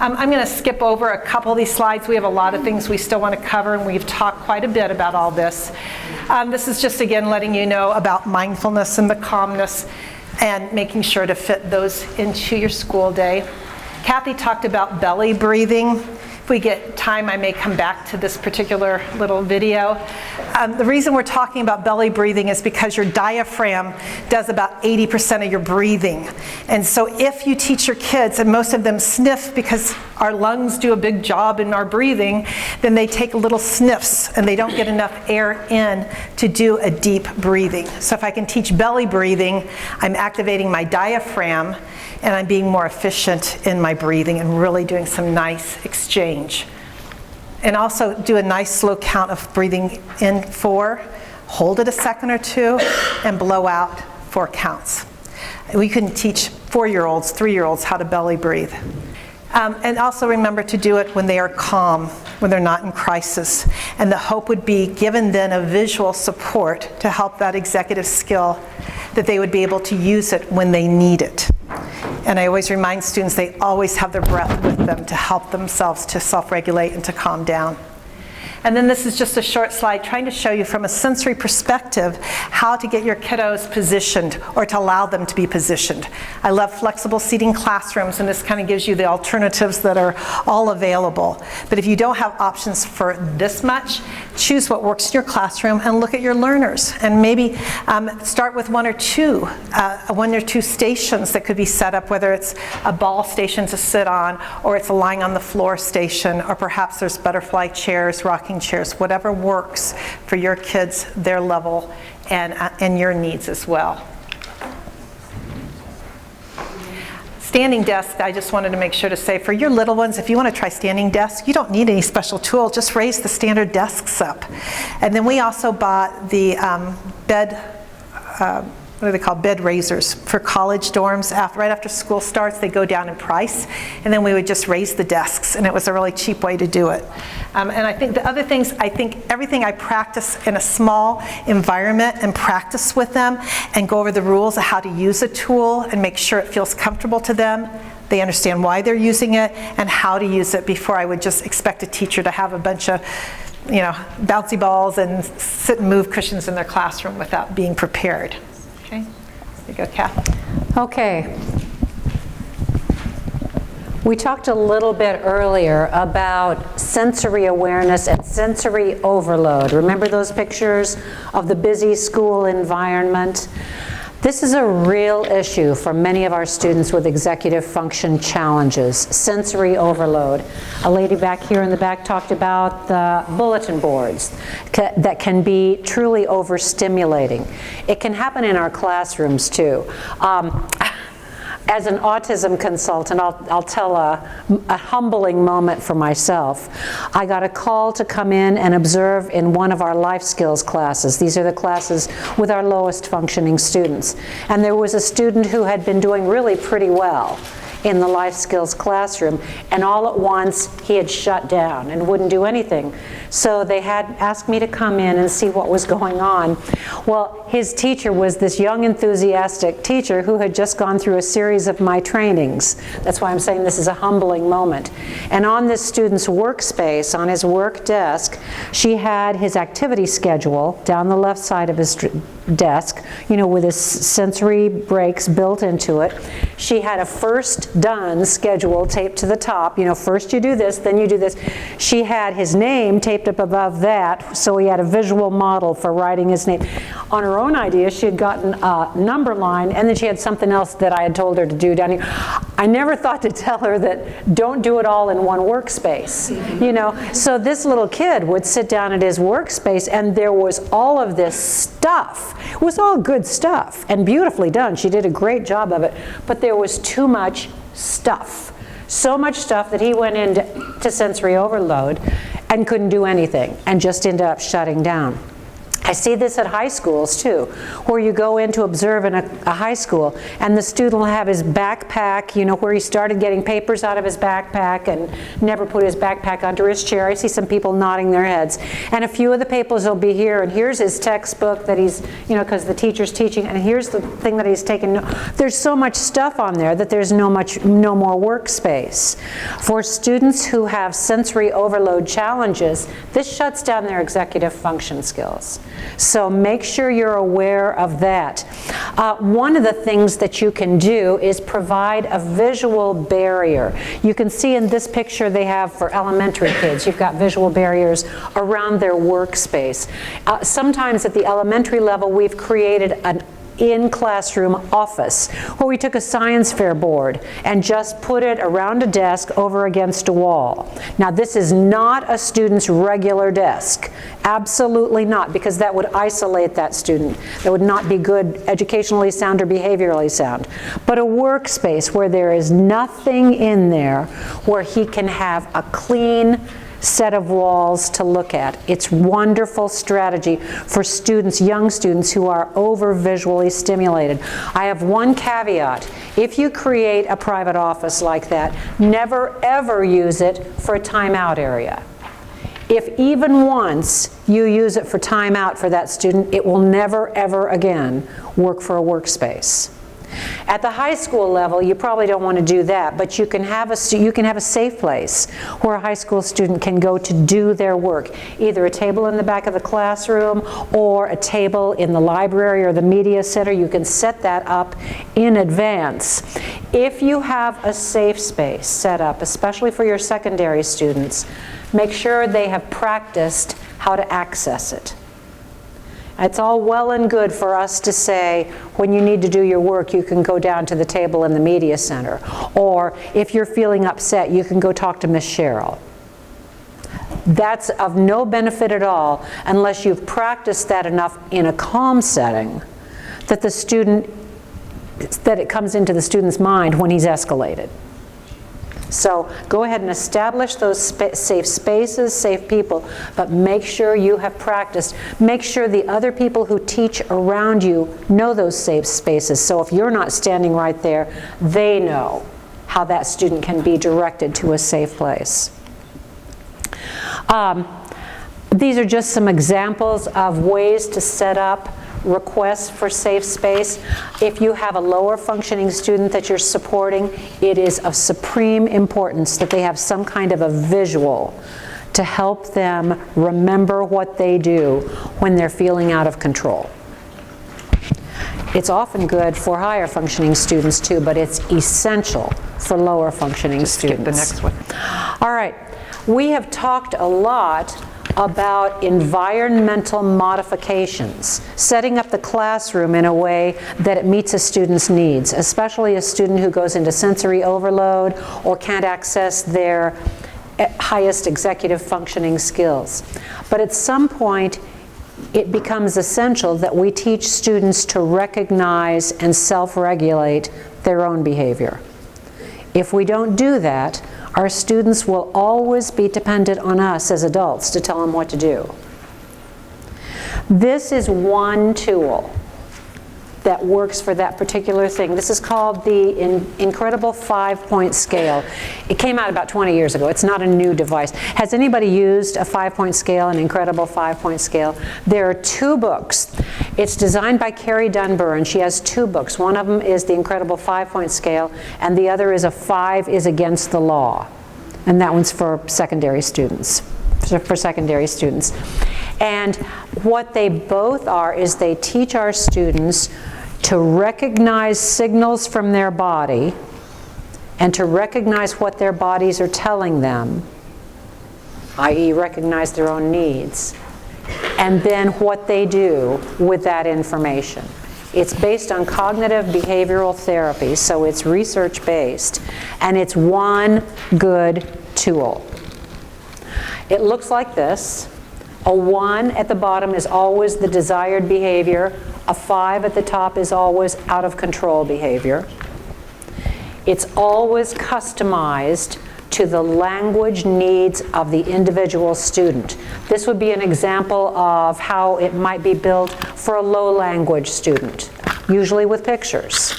I'm going to skip over a couple of these slides. We have a lot of things we still want to cover, and we've talked quite a bit about all this. This is just, again, letting you know about mindfulness and the calmness and making sure to fit those into your school day. Kathy talked about belly breathing. If we get time, I may come back to this particular little video. The reason we're talking about belly breathing is because your diaphragm does about 80% of your breathing. And so if you teach your kids, and most of them sniff because our lungs do a big job in our breathing, then they take little sniffs and they don't get enough air in to do a deep breathing. So if I can teach belly breathing, I'm activating my diaphragm and I'm being more efficient in my breathing and really doing some nice exchange. And also do a nice slow count of breathing in 4, hold it a second or 2, and blow out 4 counts. We can teach 4-year-olds, 3-year-olds how to belly breathe. And also remember to do it when they are calm, when they're not in crisis. And the hope would be given then a visual support to help that executive skill, that they would be able to use it when they need it. And I always remind students they always have their breath with them to help themselves to self-regulate and to calm down. And then this is just a short slide trying to show you from a sensory perspective how to get your kiddos positioned or to allow them to be positioned. I love flexible seating classrooms, and this kind of gives you the alternatives that are all available. But if you don't have options for this much, choose what works in your classroom and look at your learners. And maybe start with 1 or 2 stations that could be set up, whether it's a ball station to sit on, or it's a lying on the floor station, or perhaps there's butterfly chairs, rocking chairs, whatever works for your kids, their level, and your needs as well. Standing desk, I just wanted to make sure to say, for your little ones, if you want to try standing desk, you don't need any special tool, just raise the standard desks up. And then we also bought the what are they called, bed raisers for college dorms. Right after school starts, they go down in price, and then we would just raise the desks, and it was a really cheap way to do it. And I think the other things, I think everything I practice in a small environment and practice with them and go over the rules of how to use a tool and make sure it feels comfortable to them. They understand why they're using it and how to use it before I would just expect a teacher to have a bunch of bouncy balls and sit and move cushions in their classroom without being prepared. Okay, there you go, Kath. Okay. We talked a little bit earlier about sensory awareness and sensory overload. Remember those pictures of the busy school environment? This is a real issue for many of our students with executive function challenges, sensory overload. A lady back here in the back talked about the bulletin boards that can be truly overstimulating. It can happen in our classrooms too. As an autism consultant, I'll tell a humbling moment for myself. I got a call to come in and observe in one of our life skills classes. These are the classes with our lowest functioning students. And there was a student who had been doing really pretty well in the life skills classroom, and all at once he had shut down and wouldn't do anything. So they had asked me to come in and see what was going on. Well, his teacher was this young, enthusiastic teacher who had just gone through a series of my trainings. That's why I'm saying this is a humbling moment. And on this student's workspace, on his work desk, she had his activity schedule down the left side of his desk, you know, with his sensory breaks built into it. She had a first done schedule taped to the top. You know, first you do this, then you do this. She had his name taped up above that, so he had a visual model for writing his name. On her own idea, she had gotten a number line, and then she had something else that I had told her to do down here. I never thought to tell her that don't do it all in one workspace, you know. So this little kid would sit down at his workspace, and there was all of this stuff. It was all good stuff and beautifully done. She did a great job of it, but there was too much stuff. So much stuff that he went into sensory overload and couldn't do anything and just ended up shutting down. I see this at high schools too, where you go in to observe in a high school and the student will have his backpack, you know, where he started getting papers out of his backpack and never put his backpack under his chair. I see some people nodding their heads. And a few of the papers will be here, and here's his textbook that he's, you know, because the teacher's teaching, and here's the thing that he's taken. There's so much stuff on there that there's no more workspace. For students who have sensory overload challenges, this shuts down their executive function skills. So make sure you're aware of that. One of the things that you can do is provide a visual barrier. You can see in this picture they have for elementary kids. You've got visual barriers around their workspace. Sometimes at the elementary level we've created an in-classroom office where we took a science fair board and just put it around a desk over against a wall. Now this is not a student's regular desk. Absolutely not, because that would isolate that student. That would not be good educationally sound or behaviorally sound. But a workspace where there is nothing in there, where he can have a clean set of walls to look at. It's wonderful strategy for students, young students who are over visually stimulated. I have one caveat. If you create a private office like that, never ever use it for a timeout area. If even once you use it for timeout for that student, it will never ever again work for a workspace. At the high school level, you probably don't want to do that, but you can have a safe place where a high school student can go to do their work, either a table in the back of the classroom or a table in the library or the media center. You can set that up in advance. If you have a safe space set up, especially for your secondary students, make sure they have practiced how to access it. It's all well and good for us to say, when you need to do your work, you can go down to the table in the media center. Or if you're feeling upset, you can go talk to Miss Cheryl. That's of no benefit at all unless you've practiced that enough in a calm setting that it comes into the student's mind when he's escalated. So go ahead and establish those safe spaces, safe people, but make sure you have practiced. Make sure the other people who teach around you know those safe spaces. So if you're not standing right there, they know how that student can be directed to a safe place. These are just some examples of ways to set up requests for safe space. If you have a lower functioning student that you're supporting, it is of supreme importance that they have some kind of a visual to help them remember what they do when they're feeling out of control. It's often good for higher functioning students too, but it's essential for lower functioning students. Skip the next one. All right, we have talked a lot about environmental modifications, setting up the classroom in a way that it meets a student's needs, especially a student who goes into sensory overload or can't access their highest executive functioning skills. But at some point, it becomes essential that we teach students to recognize and self-regulate their own behavior. If we don't do that, our students will always be dependent on us as adults to tell them what to do. This is one tool that works for that particular thing. This is called the incredible 5-point scale. It came out about 20 years ago. It's not a new device. Has anybody used a 5-point scale, an incredible 5-point scale? There are 2 books. It's designed by Carrie Dunbar, and she has 2 books. One of them is the incredible 5-point scale, and the other is a 5 is against the law. And that one's for secondary students. And what they both are is they teach our students to recognize signals from their body and to recognize what their bodies are telling them, i.e. recognize their own needs, and then what they do with that information. It's based on cognitive behavioral therapy, so it's research-based, and it's one good tool. It looks like this. A 1 at the bottom is always the desired behavior. A 5 at the top is always out of control behavior. It's always customized to the language needs of the individual student. This would be an example of how it might be built for a low language student, usually with pictures,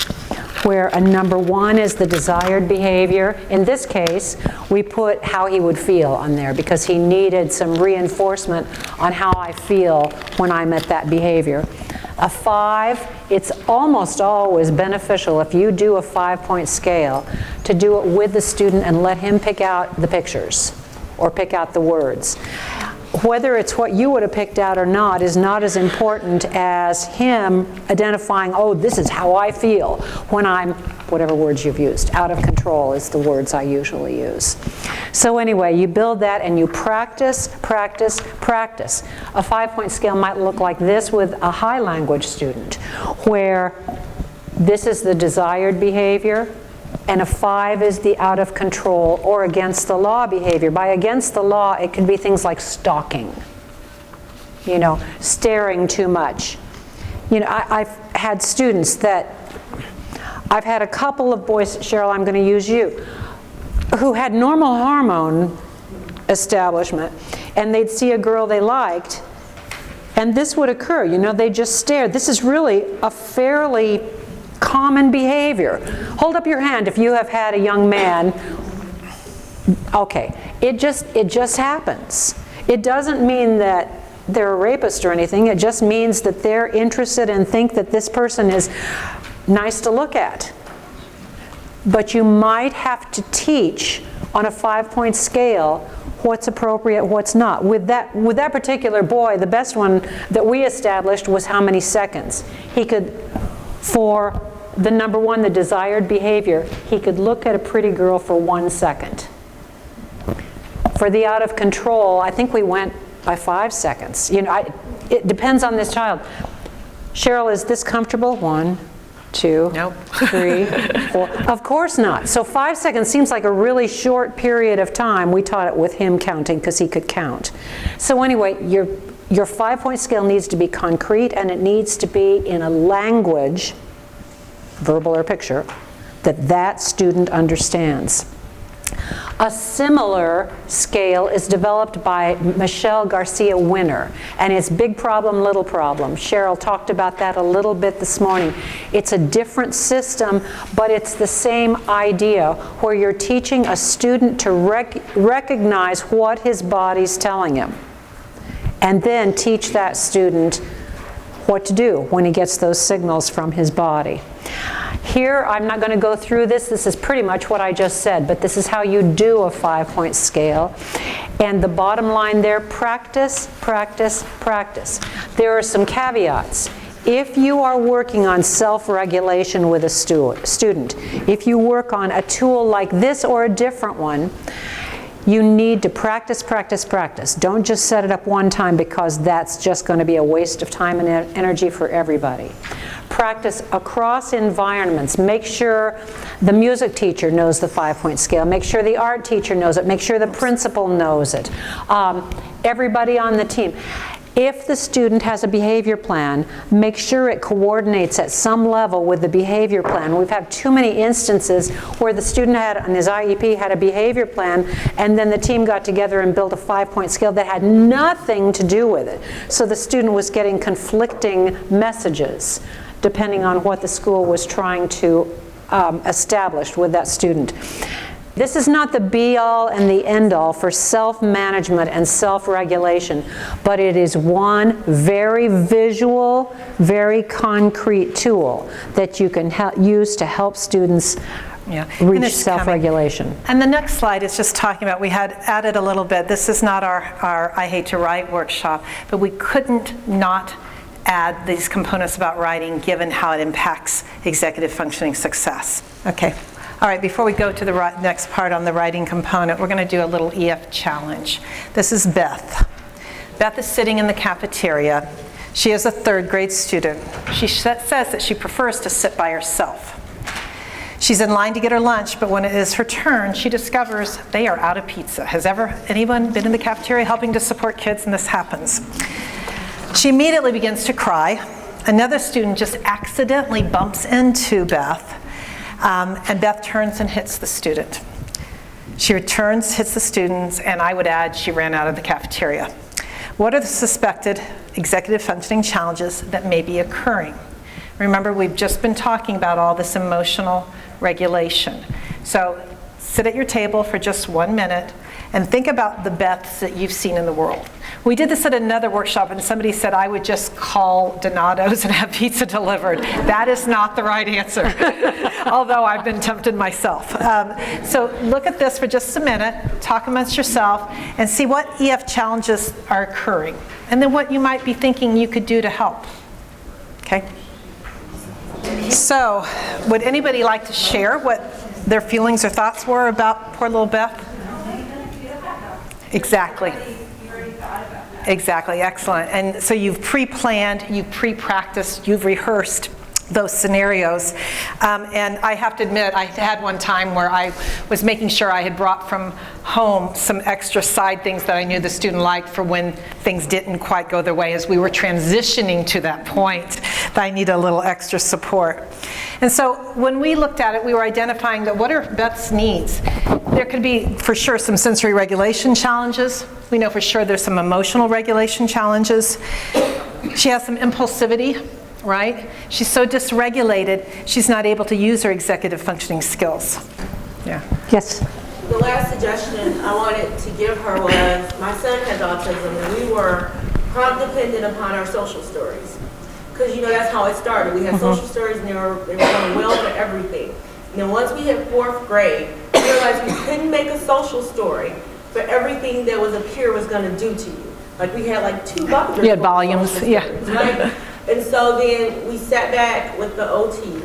where a number 1 is the desired behavior. In this case, we put how he would feel on there because he needed some reinforcement on how I feel when I'm at that behavior. A 5, it's almost always beneficial if you do a 5-point scale to do it with the student and let him pick out the pictures or pick out the words. Whether it's what you would have picked out or not is not as important as him identifying, oh, this is how I feel when I'm, whatever words you've used. Out of control is the words I usually use. So anyway, you build that and you practice, practice, practice. A 5-point scale might look like this with a high language student, where this is the desired behavior, and a 5 is the out of control or against the law behavior. By against the law, it could be things like stalking, staring too much. I've had students that, I've had a couple of boys, Cheryl, I'm going to use you, who had normal hormone establishment, and they'd see a girl they liked, and this would occur. They just stare. This is really a fairly common behavior. Hold up your hand if you have had a young man. Okay, it just happens. It doesn't mean that they're a rapist or anything. It just means that they're interested and think that this person is nice to look at. But you might have to teach on a 5-point scale what's appropriate, what's not. With that particular boy, the best one that we established was how many seconds. He could, for the number 1, the desired behavior, he could look at a pretty girl for 1 second. For the out of control, I think we went by 5 seconds. It depends on this child. Cheryl, is this comfortable? 1, 2, nope. 3, 4. Of course not. So 5 seconds seems like a really short period of time. We taught it with him counting because he could count. So anyway, your 5-point scale needs to be concrete, and it needs to be in a language, verbal or picture, that student understands. A similar scale is developed by Michelle Garcia Winner, and it's big problem, little problem. Cheryl talked about that a little bit this morning. It's a different system, but it's the same idea, where you're teaching a student to recognize what his body's telling him, and then teach that student what to do when he gets those signals from his body. Here, I'm not going to go through this. This is pretty much what I just said, but this is how you do a 5-point scale. And the bottom line there, practice, practice, practice. There are some caveats. If you are working on self-regulation with a student, if you work on a tool like this or a different one, you need to practice, practice, practice. Don't just set it up one time, because that's just going to be a waste of time and energy for everybody. Practice across environments. Make sure the music teacher knows the 5-point scale. Make sure the art teacher knows it. Make sure the principal knows it. Everybody on the team. If the student has a behavior plan, make sure it coordinates at some level with the behavior plan. We've had too many instances where the student had, on his IEP, had a behavior plan, and then the team got together and built a 5-point scale that had nothing to do with it. So the student was getting conflicting messages depending on what the school was trying to establish with that student. This is not the be-all and the end-all for self-management and self-regulation, but it is one very visual, very concrete tool that you can use to help students reach self-regulation. And the next slide is just talking about, we had added a little bit, this is not our I Hate to Write workshop, but we couldn't not add these components about writing given how it impacts executive functioning success. Okay. All right, before we go to the next part on the writing component, we're going to do a little EF challenge. This is Beth. Beth is sitting in the cafeteria. She is a 3rd grade student. She says that she prefers to sit by herself. She's in line to get her lunch, but when it is her turn, she discovers they are out of pizza. Has anyone been in the cafeteria helping to support kids, and this happens? She immediately begins to cry. Another student just accidentally bumps into Beth. And Beth turns and hits the student. She returns, hits the students, and I would add she ran out of the cafeteria. What are the suspected executive functioning challenges that may be occurring? Remember, we've just been talking about all this emotional regulation. So sit at your table for just 1 minute and think about the Beths that you've seen in the world. We did this at another workshop, and somebody said I would just call Donato's and have pizza delivered. That is not the right answer, although I've been tempted myself. So look at this for just a minute, talk amongst yourself, and see what EF challenges are occurring, and then what you might be thinking you could do to help. Okay? So, would anybody like to share what their feelings or thoughts were about poor little Beth? Exactly. Exactly, excellent. And so you've pre-planned, you've pre-practiced, you've rehearsed those scenarios. And I have to admit, I had one time where I was making sure I had brought from home some extra side things that I knew the student liked for when things didn't quite go their way as we were transitioning to that point that I need a little extra support. And so when we looked at it, we were identifying that what are Beth's needs? There could be, for sure, some sensory regulation challenges. We know for sure there's some emotional regulation challenges. She has some impulsivity, right? She's so dysregulated, she's not able to use her executive functioning skills. Yeah. Yes. The last suggestion I wanted to give her was, my son has autism, and we were dependent upon our social stories. Because, you know, that's how it started. We had social stories, and they were going well for everything. And then once we hit 4th grade, we realized we couldn't make a social story for everything that was a peer was going to do to you. Like, we had like 2 buckets. You had volumes, yeah. Right? And so then we sat back with the OT,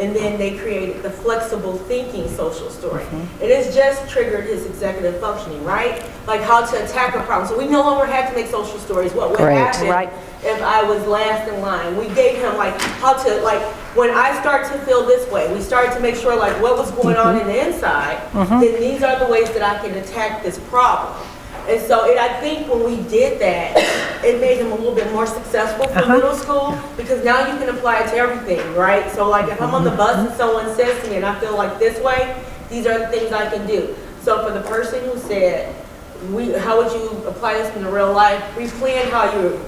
and then they created the flexible thinking social story. And it's just triggered his executive functioning, right? Like how to attack a problem. So we no longer had to make social stories. What would happen if I was last in line? We gave him like how to, like, when I start to feel this way, we started to make sure like what was going on in the inside, then these are the ways that I can attack this problem. And so I think when we did that, it made him a little bit more successful for middle school, because now you can apply it to everything, right? So like if I'm on the bus and someone says to me and I feel like this way, these are the things I can do. So for the person who said, how would you apply this in the real life? Replan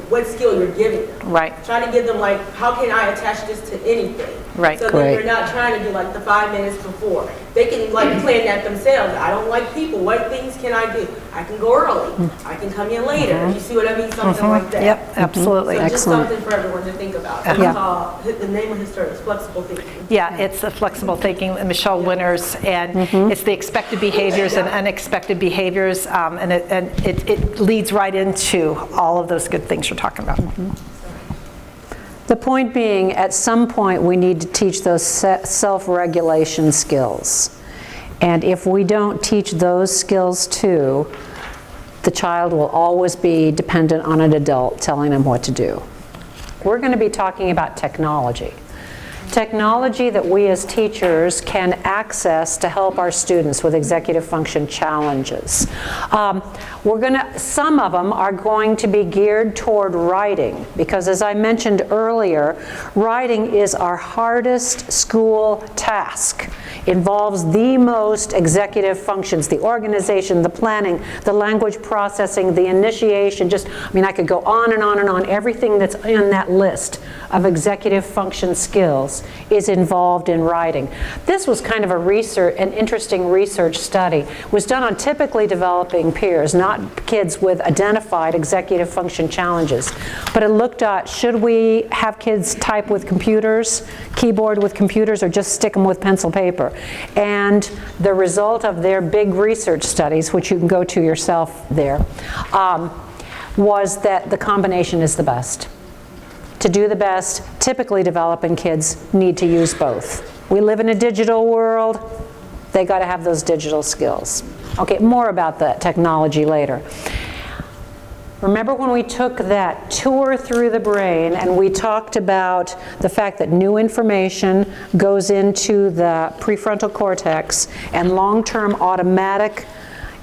what skill you're giving them. Right. Try to give them like, how can I attach this to anything? Right. So that they're not trying to do like the 5 minutes before. They can like plan that themselves. I don't like people. What things can I do? I can go early. I can come in later. You see what I mean? Something like that. Yep, absolutely. So just Excellent. something for everyone to think about. The name of his story is Flexible Thinking. Yeah, it's a flexible thinking, Michelle Winters, and it's the expected behaviors and unexpected behaviors, and it leads right into all of those good things you're talking about. The point being, at some point, we need to teach those self-regulation skills. And if we don't teach those skills too, the child will always be dependent on an adult telling them what to do. We're going to be talking about technology. Technology that we as teachers can access to help our students with executive function challenges. Some of them are going to be geared toward writing, because as I mentioned earlier, writing is our hardest school task. Involves the most executive functions, the organization, the planning, the language processing, the initiation, I could go on and on and on. Everything that's in that list of executive function skills is involved in writing. This was kind of an interesting research study. It was done on typically developing peers, not kids with identified executive function challenges. But it looked at, should we have kids type with computers, keyboard with computers, or just stick them with pencil paper? And the result of their big research studies, which you can go to yourself there, was that the combination is the best. To do the best, typically developing kids need to use both. We live in a digital world. They got to have those digital skills. Okay, more about the technology later. Remember when we took that tour through the brain and we talked about the fact that new information goes into the prefrontal cortex and long-term automatic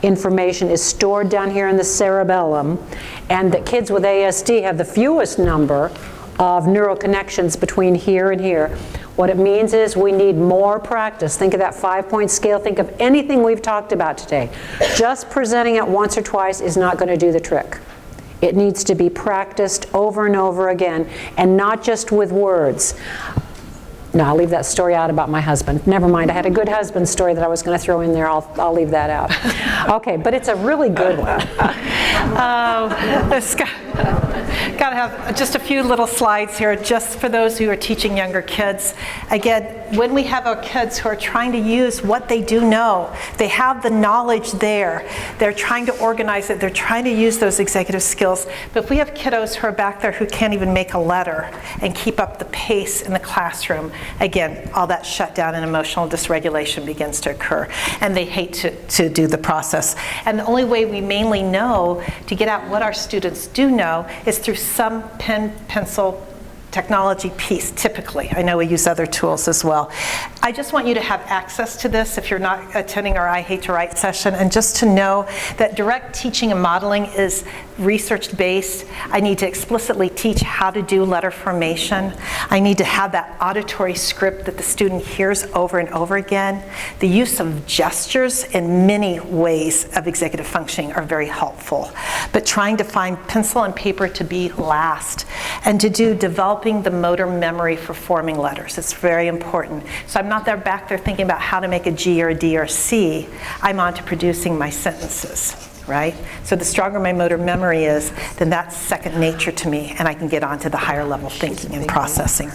information is stored down here in the cerebellum, and that kids with ASD have the fewest number of neural connections between here and here. What it means is we need more practice. Think of that 5-point scale. Think of anything we've talked about today. Just presenting it once or twice is not going to do the trick. It needs to be practiced over and over again, and not just with words. No, I'll leave that story out about my husband. Never mind, I had a good husband story that I was going to throw in there. I'll leave that out. Okay, but it's a really good one. Got to have just a few little slides here just for those who are teaching younger kids. Again, when we have our kids who are trying to use what they do know, they have the knowledge there. They're trying to organize it. They're trying to use those executive skills. But if we have kiddos who are back there who can't even make a letter and keep up the pace in the classroom, again, all that shutdown and emotional dysregulation begins to occur. And they hate to do the process. And the only way we mainly know to get at what our students do know is through some pen, pencil, technology piece, typically. I know we use other tools as well. I just want you to have access to this if you're not attending our I Hate to Write session, and just to know that direct teaching and modeling is research-based. I need to explicitly teach how to do letter formation. I need to have that auditory script that the student hears over and over again. The use of gestures in many ways of executive functioning are very helpful. But trying to find pencil and paper to be last, and to do developing the motor memory for forming letters. It's very important. So I'm not back there thinking about how to make a G or a D or a C. I'm on to producing my sentences, right? So the stronger my motor memory is, then that's second nature to me, and I can get on to the higher level thinking and processing.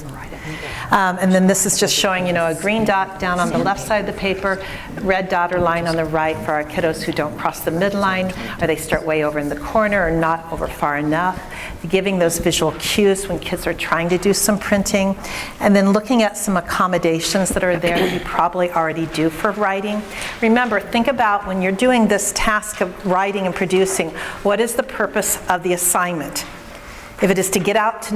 And then this is just showing, a green dot down on the left side of the paper, red dot or line on the right for our kiddos who don't cross the midline, or they start way over in the corner or not over far enough. Giving those visual cues when kids are trying to do some printing, and then looking at some accommodations that are there that you probably already do for writing. Remember, think about when you're doing this task of writing and producing, what is the purpose of the assignment? If it is to get out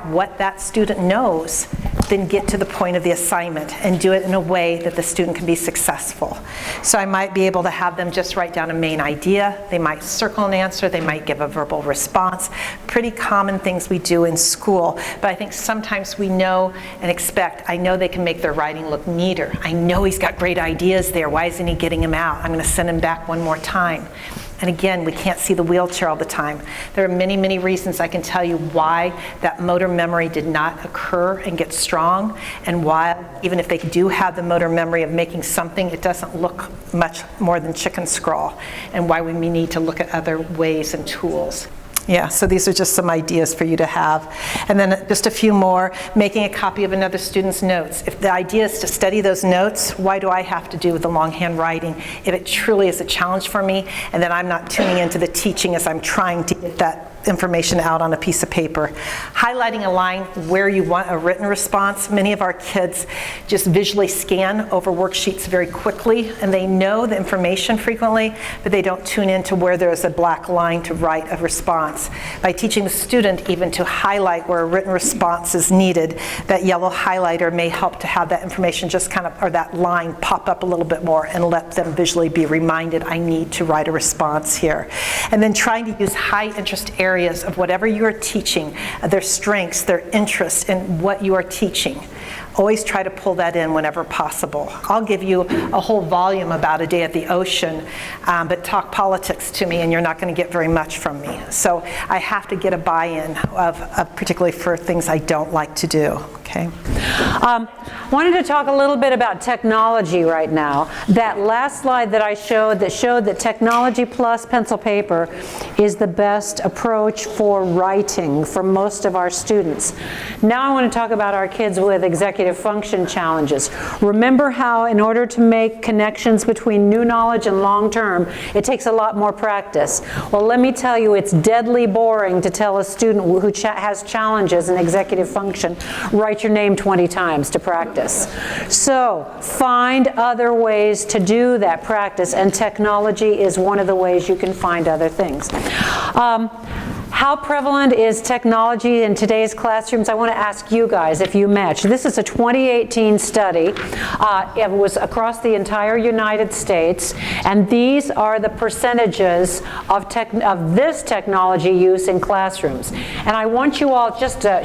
what that student knows, then get to the point of the assignment and do it in a way that the student can be successful. So I might be able to have them just write down a main idea. They might circle an answer. They might give a verbal response. Pretty common things we do in school. But I think sometimes we know and expect, I know they can make their writing look neater. I know he's got great ideas there. Why isn't he getting them out? I'm going to send him back one more time. And again, we can't see the wheelchair all the time. There are many, many reasons I can tell you why that motor memory did not occur and get strong, and why, even if they do have the motor memory of making something, it doesn't look much more than chicken scrawl, and why we need to look at other ways and tools. Yeah, so these are just some ideas for you to have. And then just a few more, making a copy of another student's notes. If the idea is to study those notes, why do I have to do the longhand writing if it truly is a challenge for me, and then I'm not tuning into the teaching as I'm trying to get that information out on a piece of paper. Highlighting a line where you want a written response. Many of our kids just visually scan over worksheets very quickly, and they know the information frequently, but they don't tune into where there's a black line to write a response. By teaching the student even to highlight where a written response is needed, that yellow highlighter may help to have that information just kind of, or that line pop up a little bit more and let them visually be reminded, I need to write a response here. And then trying to use high interest areas of whatever you are teaching, their strengths, their interests in what you are teaching. Always try to pull that in whenever possible. I'll give you a whole volume about a day at the ocean, but talk politics to me and you're not going to get very much from me. So I have to get a buy-in of particularly for things I don't like to do. Okay. Wanted to talk a little bit about technology right now. That last slide that I showed that technology plus pencil paper is the best approach for writing for most of our students. Now I want to talk about our kids with executive function challenges. Remember how in order to make connections between new knowledge and long-term, it takes a lot more practice. Well, let me tell you, it's deadly boring to tell a student who has challenges in executive function, write your name 20 times to practice. So find other ways to do that practice, and technology is one of the ways you can find other things. How prevalent is technology in today's classrooms? I want to ask you guys if you match. This is a 2018 study. It was across the entire United States, and these are the percentages of this technology use in classrooms. And I want you all just to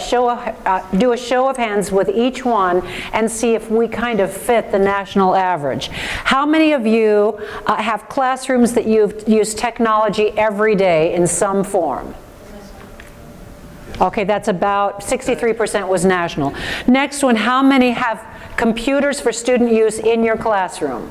do a show of hands with each one and see if we kind of fit the national average. How many of you have classrooms that you've used technology every day in some form? Okay, that's about 63% was national. Next one, how many have computers for student use in your classroom?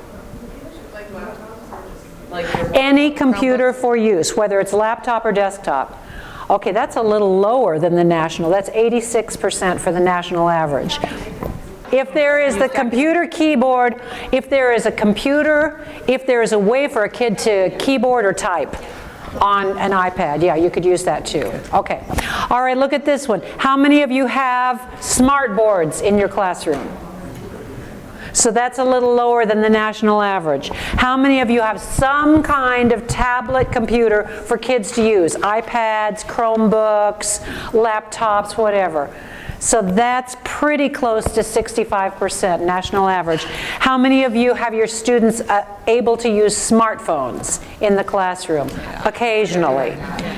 Any computer for use, whether it's laptop or desktop. Okay, that's a little lower than the national. That's 86% for the national average. If there is the computer keyboard, if there is a way for a kid to keyboard or type on an iPad, yeah, you could use that too. Okay. All right, look at this one. How many of you have smart boards in your classroom? So that's a little lower than the national average. How many of you have some kind of tablet computer for kids to use? iPads, Chromebooks, laptops, whatever. So that's pretty close to 65% national average. How many of you have your students able to use smartphones in the classroom? Occasionally.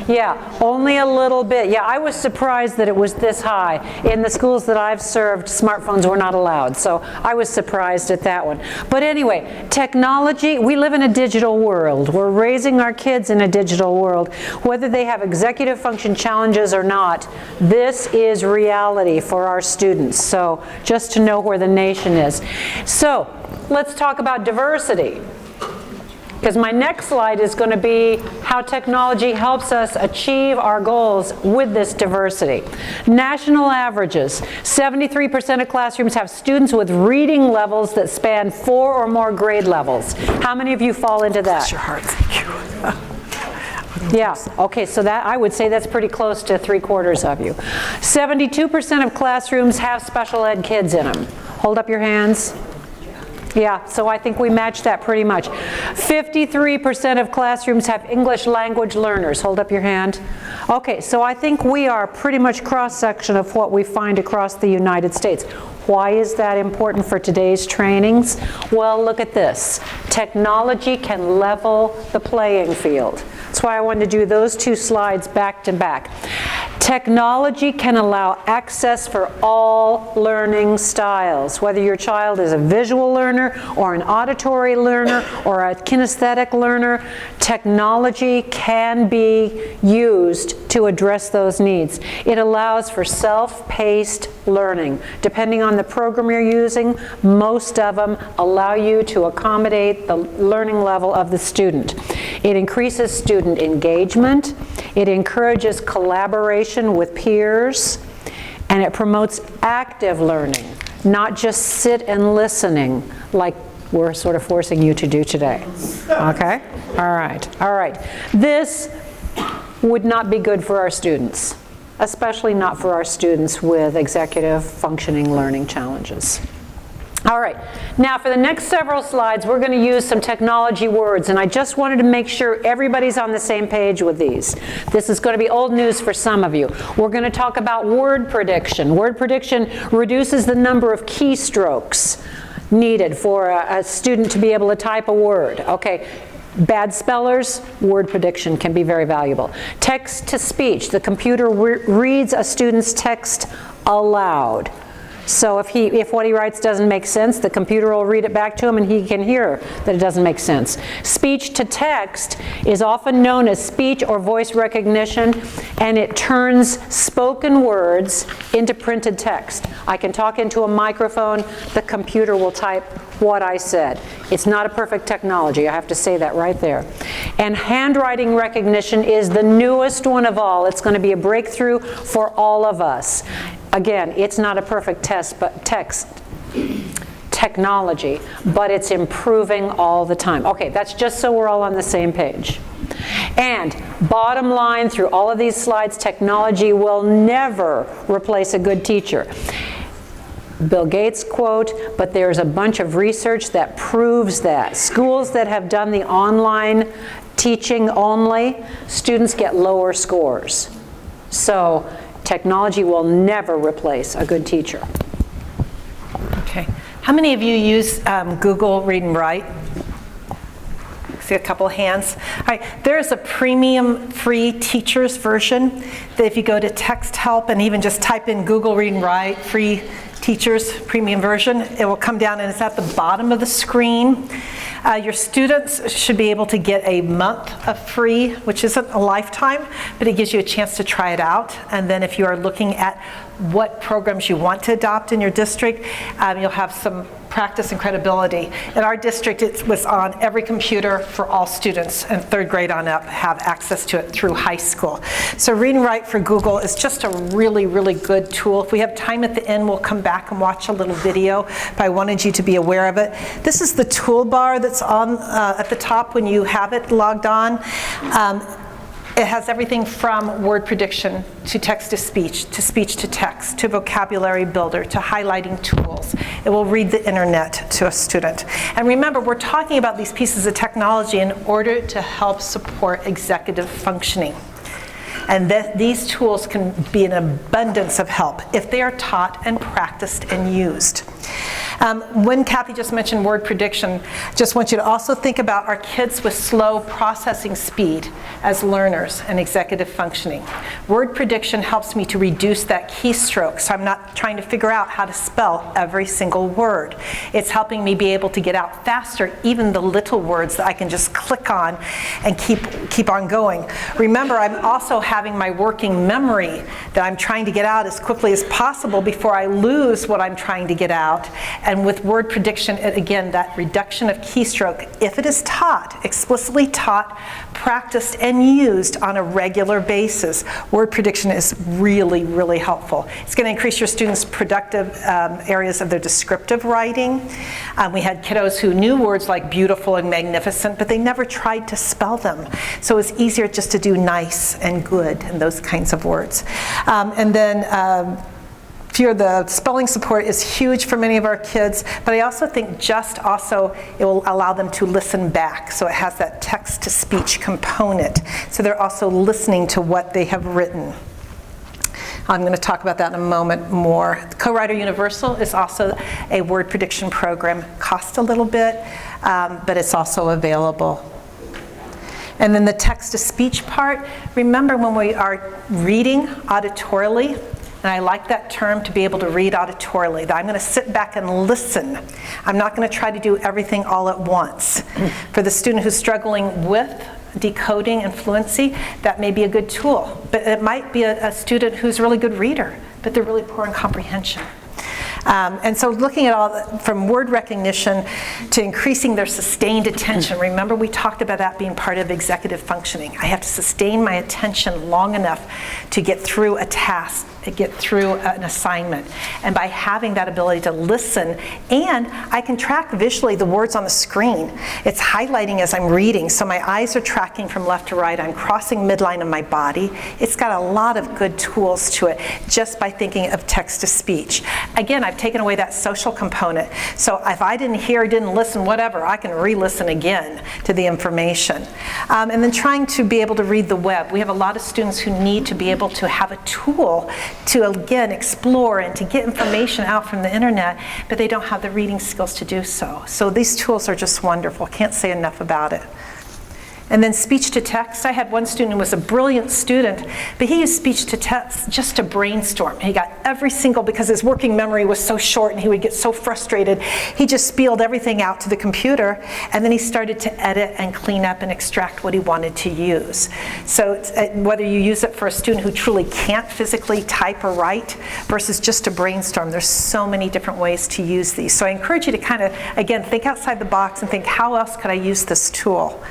Yeah, only a little bit. Yeah, I was surprised that it was this high. In the schools that I've served, smartphones were not allowed. So I was surprised at that one. But anyway, technology, we live in a digital world. We're raising our kids in a digital world. Whether they have executive function challenges or not, this is reality for our students. So just to know where the nation is. So let's talk about diversity, because my next slide is going to be how technology helps us achieve our goals with this diversity. National averages. 73% of classrooms have students with reading levels that span 4 or more grade levels. How many of you fall into that? Bless your heart, thank you. Yeah, okay, so that I would say that's pretty close to 3/4 of you. 72% of classrooms have special ed kids in them. Hold up your hands. Yeah, so I think we match that pretty much. 53% of classrooms have English language learners. Hold up your hand. Okay, so I think we are pretty much cross-section of what we find across the United States. Why is that important for today's trainings? Well, look at this. Technology can level the playing field. That's why I wanted to do those two slides back to back. Technology can allow access for all learning styles, whether your child is a visual learner or an auditory learner or a kinesthetic learner. Technology can be used to address those needs. It allows for self-paced learning. Depending on the program you're using, most of them allow you to accommodate the learning level of the student. It increases student engagement. It encourages collaboration with peers, and it promotes active learning, not just sit and listening like we're sort of forcing you to do today. Okay? All right. All right. This would not be good for our students, especially not for our students with executive functioning learning challenges. All right, now for the next several slides, we're going to use some technology words, and I just wanted to make sure everybody's on the same page with these. This is going to be old news for some of you. We're going to talk about word prediction. Word prediction reduces the number of keystrokes needed for a student to be able to type a word. Okay. Bad spellers, word prediction can be very valuable. Text to speech. The computer reads a student's text aloud. So if what he writes doesn't make sense, the computer will read it back to him and he can hear that it doesn't make sense. Speech to text is often known as speech or voice recognition, and it turns spoken words into printed text. I can talk into a microphone, the computer will type what I said. It's not a perfect technology, I have to say that right there. And handwriting recognition is the newest one of all. It's going to be a breakthrough for all of us. Again, it's not a perfect text technology, but it's improving all the time. Okay, that's just so we're all on the same page. And bottom line through all of these slides, technology will never replace a good teacher. Bill Gates quote, but there's a bunch of research that proves that. Schools that have done the online teaching only, students get lower scores. So technology will never replace a good teacher. Okay. How many of you use Google Read and Write? See a couple hands. All right. There's a premium free teachers version that if you go to text help and even just type in Google Read and Write free teachers premium version, it will come down and it's at the bottom of the screen. Your students should be able to get a month of free, which isn't a lifetime, but it gives you a chance to try it out. And then if you are looking at what programs you want to adopt in your district, you'll have some practice and credibility. In our district, it was on every computer for all students, and third grade on up have access to it through high school. So Read and Write for Google is just a really, really good tool. If we have time at the end, we'll come back and watch a little video, but I wanted you to be aware of it. This is the toolbar that's on at the top when you have it logged on. It has everything from word prediction to text to speech to text, to vocabulary builder, to highlighting tools. It will read the internet to a student. And remember, we're talking about these pieces of technology in order to help support executive functioning. And these tools can be an abundance of help if they are taught and practiced and used. When Kathy just mentioned word prediction, just want you to also think about our kids with slow processing speed as learners and executive functioning. Word prediction helps me to reduce that keystroke, so I'm not trying to figure out how to spell every single word. It's helping me be able to get out faster, even the little words that I can just click on and keep on going. Remember, I'm also having my working memory that I'm trying to get out as quickly as possible before I lose what I'm trying to get out. And with word prediction, again, that reduction of keystroke, if it is taught, explicitly taught, practiced, and used on a regular basis, word prediction is really, really helpful. It's going to increase your students' productive areas of their descriptive writing. We had kiddos who knew words like beautiful and magnificent, but they never tried to spell them. So it's easier just to do nice and good and those kinds of words. And then the spelling support is huge for many of our kids, but I also think it will allow them to listen back. So it has that text-to-speech component. So they're also listening to what they have written. I'm going to talk about that in a moment more. Co-Writer Universal is also a word prediction program. Costs a little bit, but it's also available. And then the text-to-speech part, remember when we are reading auditorily, and I like that term, to be able to read auditorily, that I'm going to sit back and listen. I'm not going to try to do everything all at once. For the student who's struggling with decoding and fluency, that may be a good tool. But it might be a student who's a really good reader, but they're really poor in comprehension. And so looking at all from word recognition to increasing their sustained attention. Remember, we talked about that being part of executive functioning. I have to sustain my attention long enough to get through a task get through an assignment. And by having that ability to listen, and I can track visually the words on the screen. It's highlighting as I'm reading, so my eyes are tracking from left to right. I'm crossing midline of my body. It's got a lot of good tools to it just by thinking of text to speech. Again, I've taken away that social component. So if I didn't hear, didn't listen, whatever, I can re-listen again to the information. And then trying to be able to read the web. We have a lot of students who need to be able to have a tool to, again, explore and to get information out from the internet, but they don't have the reading skills to do so. So these tools are just wonderful. Can't say enough about it. And then speech to text. I had one student who was a brilliant student, but he used speech to text just to brainstorm. He got every single, because his working memory was so short and he would get so frustrated, he just spelled everything out to the computer, and then he started to edit and clean up and extract what he wanted to use. So whether you use it for a student who truly can't physically type or write versus just to brainstorm, there's so many different ways to use these. So I encourage you to kind of, again, think outside the box and think, how else could I use this tool?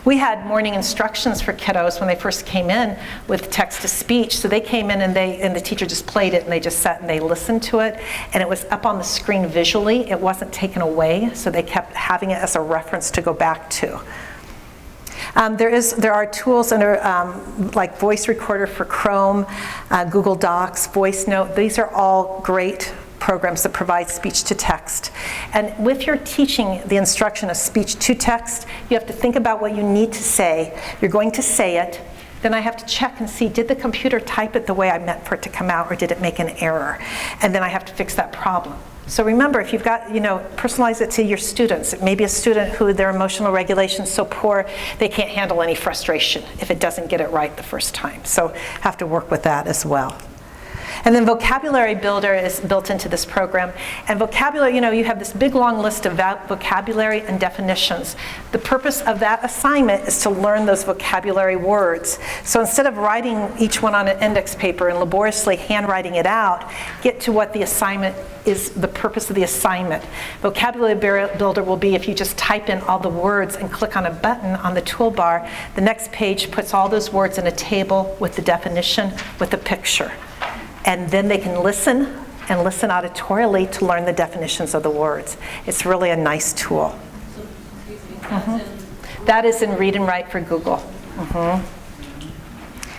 We had morning instructions for kiddos when they first came in with text to speech. So they came in and the teacher just played it and they just sat and they listened to it. And it was up on the screen visually. It wasn't taken away. So they kept having it as a reference to go back to. There are tools under like Voice Recorder for Chrome, Google Docs, Voice Note. These are all great programs that provide speech to text. And if you're teaching the instruction of speech to text, you have to think about what you need to say. You're going to say it. Then I have to check and see, did the computer type it the way I meant for it to come out, or did it make an error? And then I have to fix that problem. So remember, if you've got, personalize it to your students. It may be a student who their emotional regulation is so poor, they can't handle any frustration if it doesn't get it right the first time. So have to work with that as well. And then Vocabulary Builder is built into this program. And vocabulary, you have this big long list of vocabulary and definitions. The purpose of that assignment is to learn those vocabulary words. So instead of writing each one on an index paper and laboriously handwriting it out, get to what the assignment is, the purpose of the assignment. Vocabulary Builder will be if you just type in all the words and click on a button on the toolbar, the next page puts all those words in a table with the definition, with a picture. And then they can listen and listen auditorially to learn the definitions of the words. It's really a nice tool. That is in Read and Write for Google.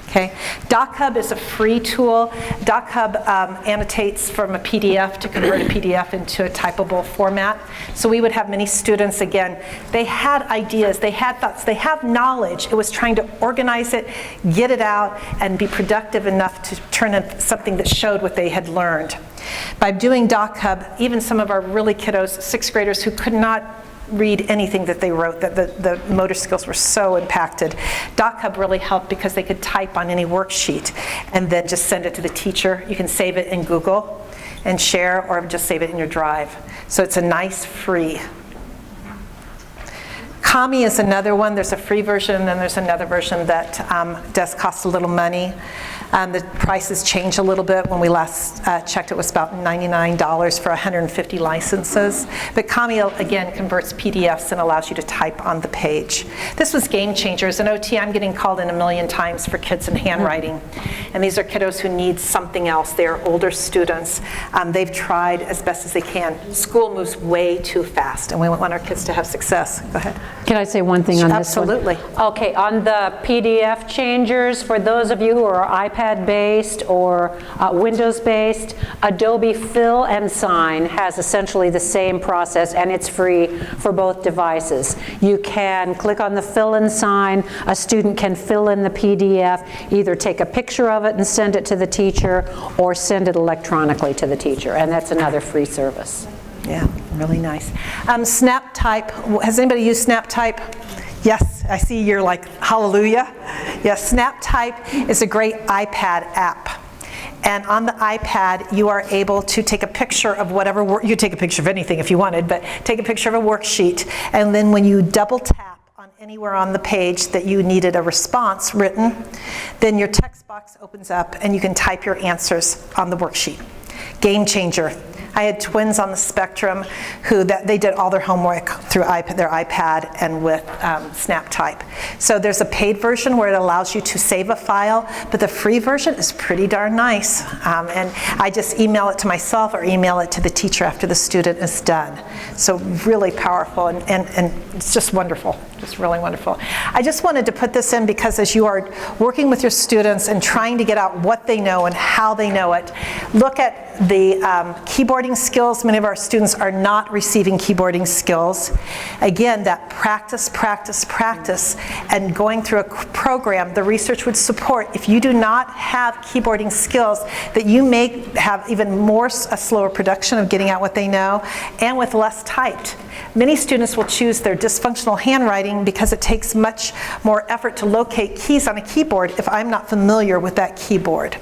Okay. DocHub is a free tool. DocHub annotates from a PDF to convert a PDF into a typable format. So we would have many students, again, they had ideas, they had thoughts, they have knowledge. It was trying to organize it, get it out, and be productive enough to turn into something that showed what they had learned. By doing DocHub, even some of our really kiddos, 6th graders who could not read anything that they wrote, that the motor skills were so impacted. DocHub really helped because they could type on any worksheet and then just send it to the teacher. You can save it in Google and share, or just save it in your drive. So it's a nice free. Kami is another one. There's a free version, and then there's another version that does cost a little money. The prices change a little bit. When we last checked, it was about $99 for 150 licenses. But Kami, again, converts PDFs and allows you to type on the page. This was Game Changers. In OT, I'm getting called in 1 million times for kids in handwriting. And these are kiddos who need something else. They are older students. They've tried as best as they can. School moves way too fast, and we want our kids to have success. Go ahead. Can I say one thing on this one? Absolutely. Okay, on the PDF changers, for those of you who are iPad-based or Windows-based, Adobe Fill and Sign has essentially the same process, and it's free for both devices. You can click on the Fill and Sign. A student can fill in the PDF, either take a picture of it and send it to the teacher, or send it electronically to the teacher, and that's another free service. Yeah, really nice. SnapType, has anybody used SnapType? Yes, I see you're like, hallelujah. Yes, SnapType is a great iPad app. And on the iPad, you are able to take a picture of whatever, you could take a picture of anything if you wanted, but take a picture of a worksheet. And then when you double tap on anywhere on the page that you needed a response written, then your text box opens up and you can type your answers on the worksheet. Game changer. I had twins on the spectrum who they did all their homework through their iPad and with SnapType. So there's a paid version where it allows you to save a file, but the free version is pretty darn nice. And I just email it to myself or email it to the teacher after the student is done. So really powerful, and it's just wonderful, just really wonderful. I just wanted to put this in because as you are working with your students and trying to get out what they know and how they know it, look at the keyboarding skills. Many of our students are not receiving keyboarding skills. Again, that practice, practice, practice, and going through a program, the research would support if you do not have keyboarding skills that you may have even more a slower production of getting out what they know and with less typed. Many students will choose their dysfunctional handwriting because it takes much more effort to locate keys on a keyboard if I'm not familiar with that keyboard.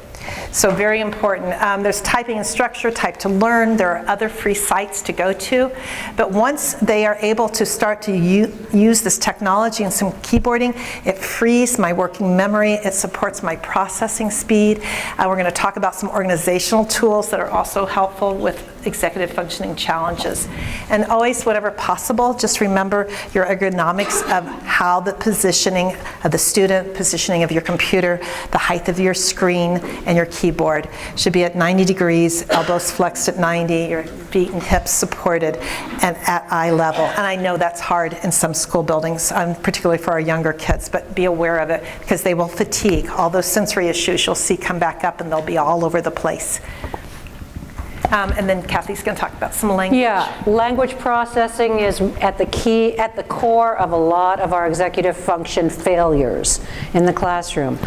So very important. There's typing and structure, type to learn. There are other free sites to go to. But once they are able to start to use this technology and some keyboarding, it frees my working memory. It supports my processing speed. We're going to talk about some organizational tools that are also helpful with executive functioning challenges. And always, whatever possible, just remember your ergonomics of how the positioning of the student, positioning of your computer, the height of your screen, and your keyboard should be at 90 degrees, elbows flexed at 90, your feet and hips supported, and at eye level. And I know that's hard in some school buildings, particularly for our younger kids, but be aware of it because they will fatigue. All those sensory issues you'll see come back up and they'll be all over the place. And then Kathy's going to talk about some language. Yeah, language processing is at the core of a lot of our executive function failures in the classroom.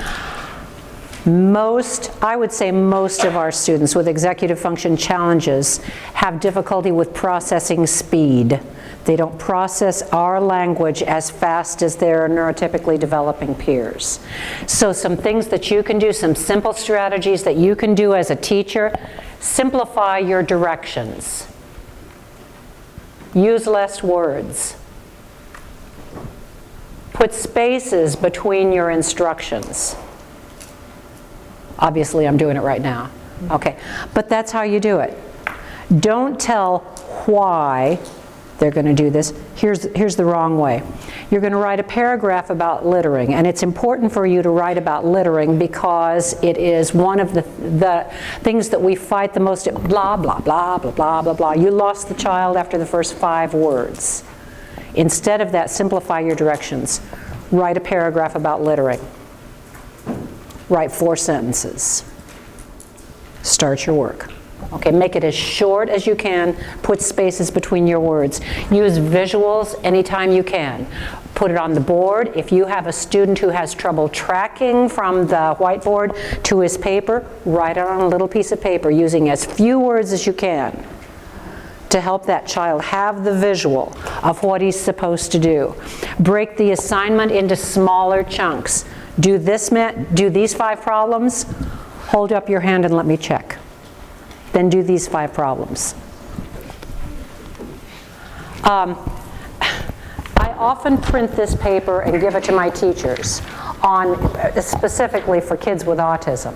I would say most of our students with executive function challenges have difficulty with processing speed. They don't process our language as fast as their neurotypically developing peers. So some things that you can do, some simple strategies that you can do as a teacher: simplify your directions. Use less words. Put spaces between your instructions. Obviously, I'm doing it right now. Okay, but that's how you do it. Don't tell why they're going to do this. Here's the wrong way. You're going to write a paragraph about littering, and it's important for you to write about littering because it is one of the things that we fight the most. Blah, blah, blah, blah, blah, blah, blah. You lost the child after the first 5 words. Instead of that, simplify your directions. Write a paragraph about littering. Write 4 sentences. Start your work. Okay, make it as short as you can. Put spaces between your words. Use visuals anytime you can. Put it on the board. If you have a student who has trouble tracking from the whiteboard to his paper, write it on a little piece of paper using as few words as you can to help that child have the visual of what he's supposed to do. Break the assignment into smaller chunks. Do these 5 problems. Hold up your hand and let me check. Then do these 5 problems. I often print this paper and give it to my teachers, specifically for kids with autism,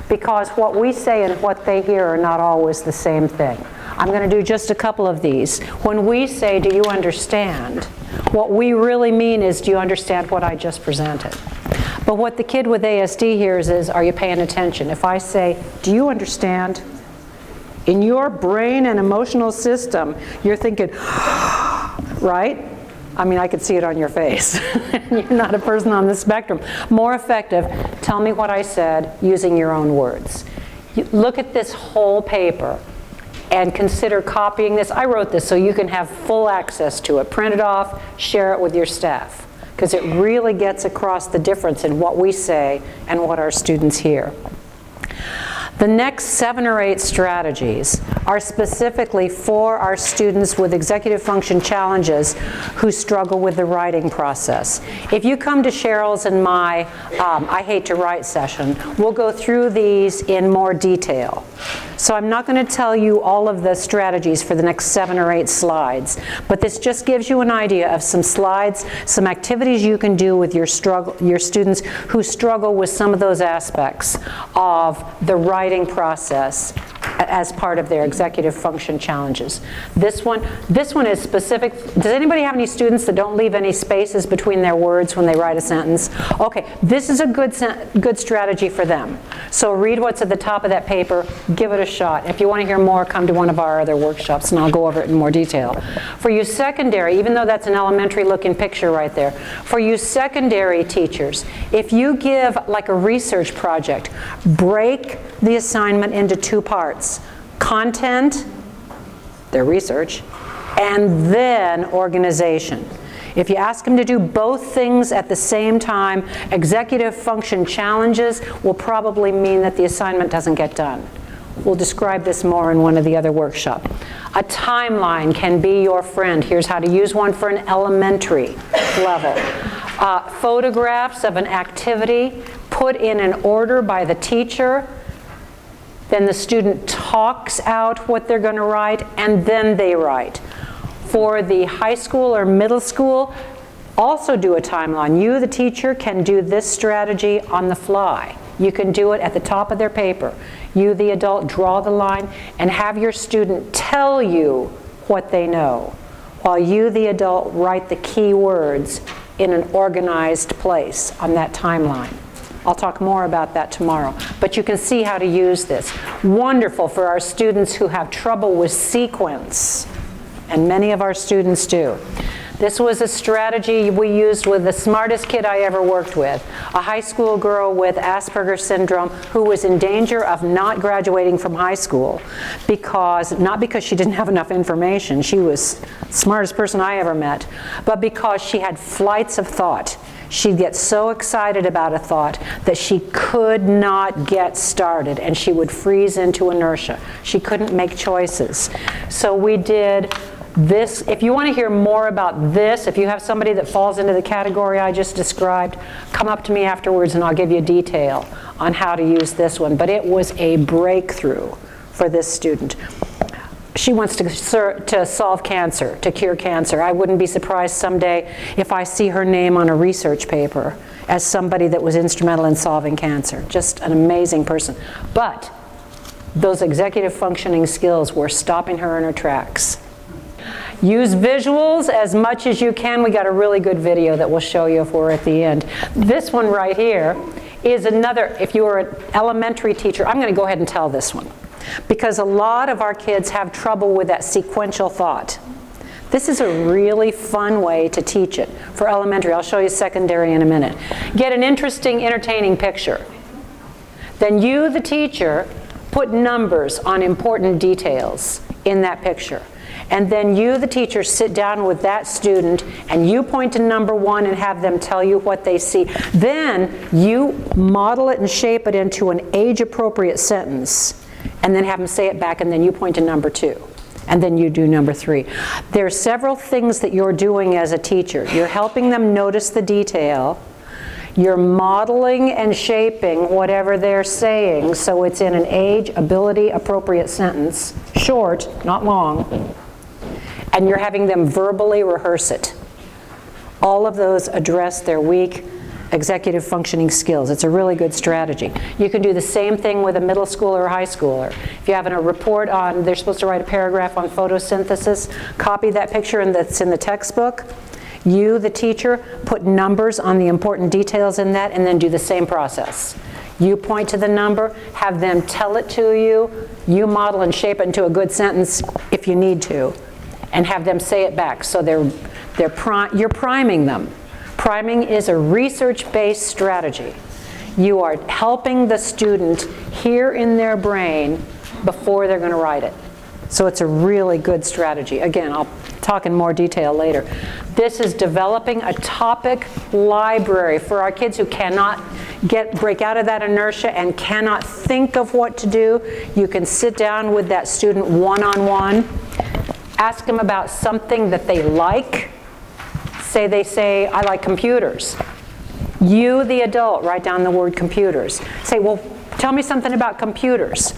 because what we say and what they hear are not always the same thing. I'm going to do just a couple of these. When we say, do you understand? What we really mean is, do you understand what I just presented? But what the kid with ASD hears is, are you paying attention? If I say, do you understand? In your brain and emotional system, you're thinking, right? I mean, I could see it on your face. You're not a person on the spectrum. More effective, tell me what I said using your own words. Look at this whole paper and consider copying this. I wrote this so you can have full access to it. Print it off, share it with your staff, because it really gets across the difference in what we say and what our students hear. The next 7 or 8 strategies are specifically for our students with executive function challenges who struggle with the writing process. If you come to Cheryl's and my I Hate to Write session, we'll go through these in more detail. So I'm not going to tell you all of the strategies for the next 7 or 8 slides, but this just gives you an idea of some slides, some activities you can do with your students who struggle with some of those aspects of the writing process as part of their executive function challenges. This one is specific. Does anybody have any students that don't leave any spaces between their words when they write a sentence? Okay, this is a good strategy for them. So read what's at the top of that paper, give it a shot. If you want to hear more, come to one of our other workshops and I'll go over it in more detail. For you secondary, even though that's an elementary looking picture right there, for you secondary teachers, if you give like a research project, break the assignment into 2 parts. Content, their research, and then organization. If you ask them to do both things at the same time, executive function challenges will probably mean that the assignment doesn't get done. We'll describe this more in one of the other workshops. A timeline can be your friend. Here's how to use one for an elementary level. Photographs of an activity put in an order by the teacher. Then the student talks out what they're going to write, and then they write. For the high school or middle school, also do a timeline. You, the teacher, can do this strategy on the fly. You can do it at the top of their paper. You, the adult, draw the line and have your student tell you what they know, while you, the adult, write the key words in an organized place on that timeline. I'll talk more about that tomorrow, but you can see how to use this. Wonderful for our students who have trouble with sequence, and many of our students do. This was a strategy we used with the smartest kid I ever worked with, a high school girl with Asperger's syndrome who was in danger of not graduating from high school not because she didn't have enough information, she was the smartest person I ever met, but because she had flights of thought. She'd get so excited about a thought that she could not get started, and she would freeze into inertia. She couldn't make choices. So we did this. If you want to hear more about this, if you have somebody that falls into the category I just described, come up to me afterwards and I'll give you detail on how to use this one. But it was a breakthrough for this student. She wants to solve cancer, to cure cancer. I wouldn't be surprised someday if I see her name on a research paper as somebody that was instrumental in solving cancer. Just an amazing person. But those executive functioning skills were stopping her in her tracks. Use visuals as much as you can. We got a really good video that we'll show you if we're at the end. This one right here is another, if you were an elementary teacher, I'm going to go ahead and tell this one, because a lot of our kids have trouble with that sequential thought. This is a really fun way to teach it for elementary. I'll show you secondary in a minute. Get an interesting, entertaining picture. Then you, the teacher, put numbers on important details in that picture. And then you, the teacher, sit down with that student and you point to number 1 and have them tell you what they see. Then you model it and shape it into an age-appropriate sentence, and then have them say it back, and then you point to number 2. And then you do number 3. There are several things that you're doing as a teacher. You're helping them notice the detail. You're modeling and shaping whatever they're saying so it's in an age, ability, appropriate sentence. Short, not long. And you're having them verbally rehearse it. All of those address their weak executive functioning skills. It's a really good strategy. You can do the same thing with a middle schooler or high schooler. If you have a report on, they're supposed to write a paragraph on photosynthesis, copy that picture that's in the textbook. You, the teacher, put numbers on the important details in that, and then do the same process. You point to the number, have them tell it to you, you model and shape it into a good sentence if you need to, and have them say it back. So you're priming them. Priming is a research-based strategy. You are helping the student hear in their brain before they're going to write it. So it's a really good strategy. Again, I'll talk in more detail later. This is developing a topic library for our kids who cannot break out of that inertia and cannot think of what to do. You can sit down with that student one-on-one, ask them about something that they like. They say, I like computers. You, the adult, write down the word computers. Say, well, tell me something about computers.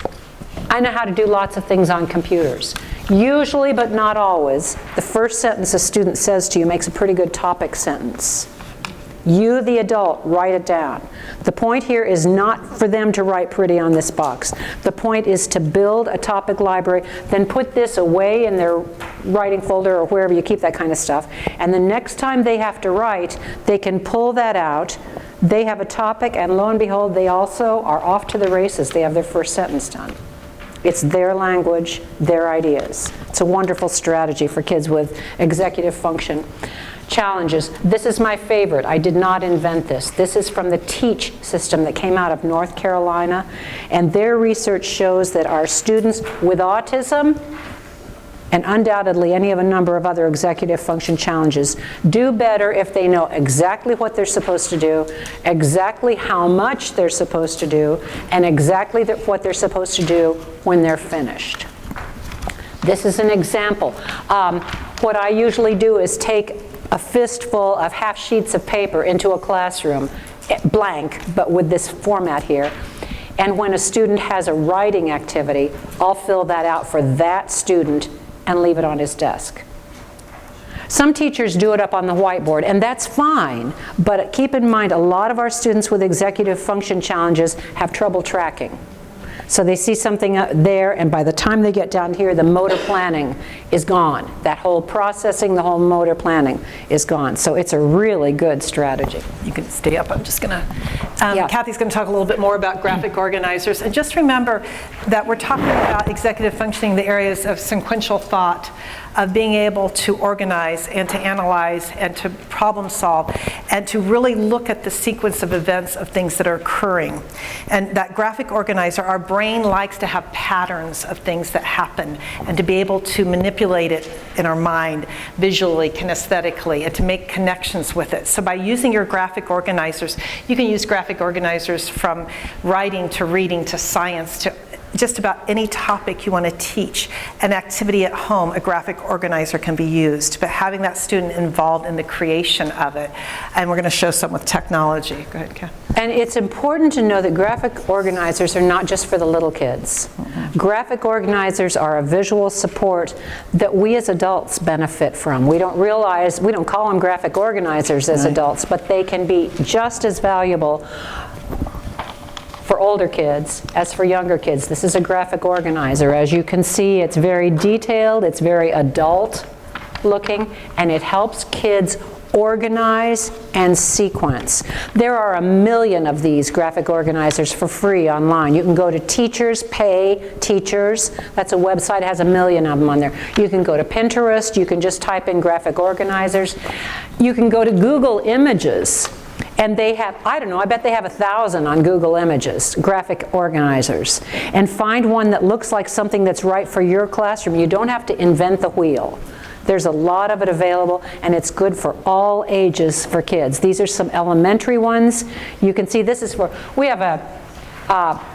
I know how to do lots of things on computers. Usually, but not always, the first sentence a student says to you makes a pretty good topic sentence. You, the adult, write it down. The point here is not for them to write pretty on this box. The point is to build a topic library, then put this away in their writing folder or wherever you keep that kind of stuff. And the next time they have to write, they can pull that out. They have a topic, and lo and behold, they also are off to the races. They have their first sentence done. It's their language, their ideas. It's a wonderful strategy for kids with executive function challenges. This is my favorite. I did not invent this. This is from the TEACH system that came out of North Carolina, and their research shows that our students with autism, and undoubtedly any of a number of other executive function challenges, do better if they know exactly what they're supposed to do, exactly how much they're supposed to do, and exactly what they're supposed to do when they're finished. This is an example. What I usually do is take a fistful of half sheets of paper into a classroom, blank, but with this format here. And when a student has a writing activity, I'll fill that out for that student and leave it on his desk. Some teachers do it up on the whiteboard, and that's fine, but keep in mind a lot of our students with executive function challenges have trouble tracking. So they see something there, and by the time they get down here, the motor planning is gone. That whole processing, the whole motor planning is gone. So it's a really good strategy. You can stay up. I'm just going to, Kathy's going to talk a little bit more about graphic organizers. And just remember that we're talking about executive functioning, the areas of sequential thought, of being able to organize and to analyze and to problem solve and to really look at the sequence of events of things that are occurring. And that graphic organizer, our brain likes to have patterns of things that happen and to be able to manipulate it in our mind visually, kinesthetically, and to make connections with it. So by using your graphic organizers, you can use graphic organizers from writing to reading to science to just about any topic you want to teach. An activity at home, a graphic organizer can be used, but having that student involved in the creation of it. And we're going to show some with technology. Go ahead, Kat. And it's important to know that graphic organizers are not just for the little kids. Mm-hmm. Graphic organizers are a visual support that we as adults benefit from. We don't realize, we don't call them graphic organizers as adults, but they can be just as valuable for older kids as for younger kids. This is a graphic organizer. As you can see, it's very detailed, it's very adult looking, and it helps kids organize and sequence. There are a million of these graphic organizers for free online. You can go to Teachers Pay Teachers. That's a website, has a million of them on there. You can go to Pinterest. You can just type in graphic organizers. You can go to Google Images. And they have, I don't know, I bet they have 1,000 on Google Images, graphic organizers. And find one that looks like something that's right for your classroom. You don't have to invent the wheel. There's a lot of it available, and it's good for all ages for kids. These are some elementary ones. You can see this is for, we have a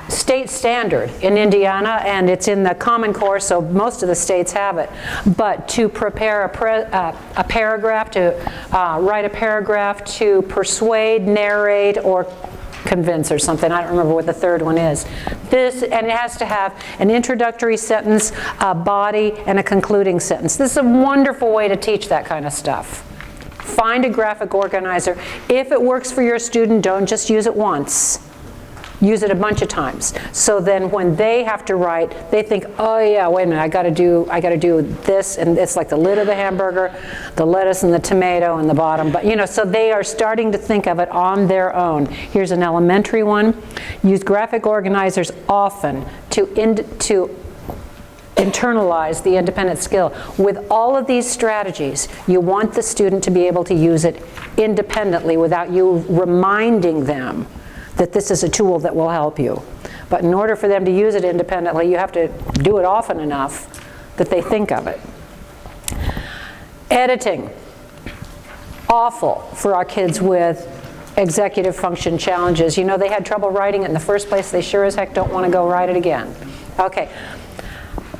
state standard in Indiana, and it's in the Common Core, so most of the states have it. But to prepare a paragraph, to write a paragraph, to persuade, narrate, or convince or something. I don't remember what the third one is. This, and it has to have an introductory sentence, a body, and a concluding sentence. This is a wonderful way to teach that kind of stuff. Find a graphic organizer. If it works for your student, don't just use it once. Use it a bunch of times. So then when they have to write, they think, oh yeah, wait a minute, I got to do this, and it's like the lid of the hamburger, the lettuce and the tomato and the bottom. But you know, so they are starting to think of it on their own. Here's an elementary one. Use graphic organizers often to internalize the independent skill. With all of these strategies, you want the student to be able to use it independently without you reminding them that this is a tool that will help you. But in order for them to use it independently, you have to do it often enough that they think of it. Editing. Awful for our kids with executive function challenges. You know, they had trouble writing it in the first place. They sure as heck don't want to go write it again. Okay.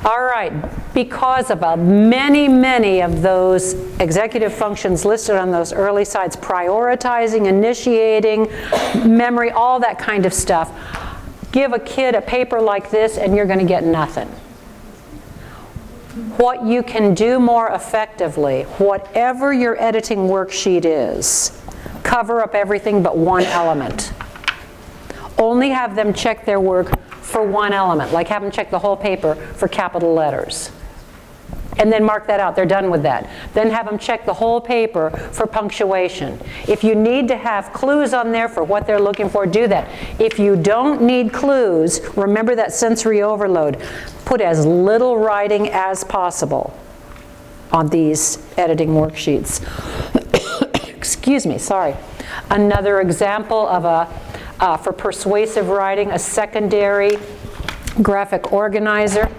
All right, because of many of those executive functions listed on those early sites, prioritizing, initiating, memory, all that kind of stuff, give a kid a paper like this and you're going to get nothing. What you can do more effectively, whatever your editing worksheet is, cover up everything but one element. Only have them check their work for one element, like have them check the whole paper for capital letters. And then mark that out, they're done with that. Then have them check the whole paper for punctuation. If you need to have clues on there for what they're looking for, do that. If you don't need clues, remember that sensory overload. Put as little writing as possible on these editing worksheets. Excuse me, sorry. Another example of for persuasive writing, a secondary graphic organizer.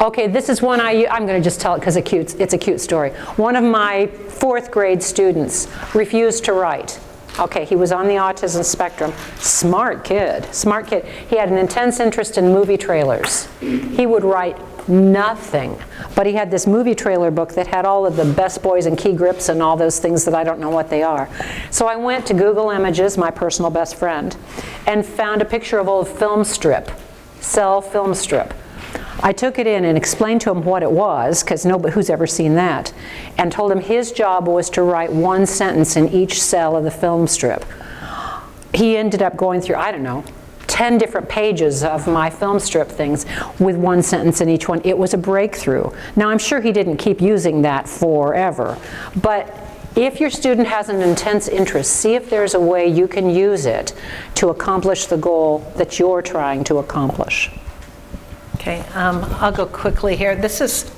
Okay, this is one I'm going to just tell it because it's a cute story. One of my 4th grade students refused to write. Okay, he was on the autism spectrum. Smart kid, smart kid. He had an intense interest in movie trailers. He would write nothing, but he had this movie trailer book that had all of the best boys and key grips and all those things that I don't know what they are. So I went to Google Images, my personal best friend, and found a picture of old film strip, cell film strip. I took it in and explained to him what it was, because nobody who's ever seen that, and told him his job was to write one sentence in each cell of the film strip. He ended up going through, I don't know, 10 different pages of my film strip things with one sentence in each one. It was a breakthrough. Now, I'm sure he didn't keep using that forever, but if your student has an intense interest, see if there's a way you can use it to accomplish the goal that you're trying to accomplish. Okay, I'll go quickly here. This is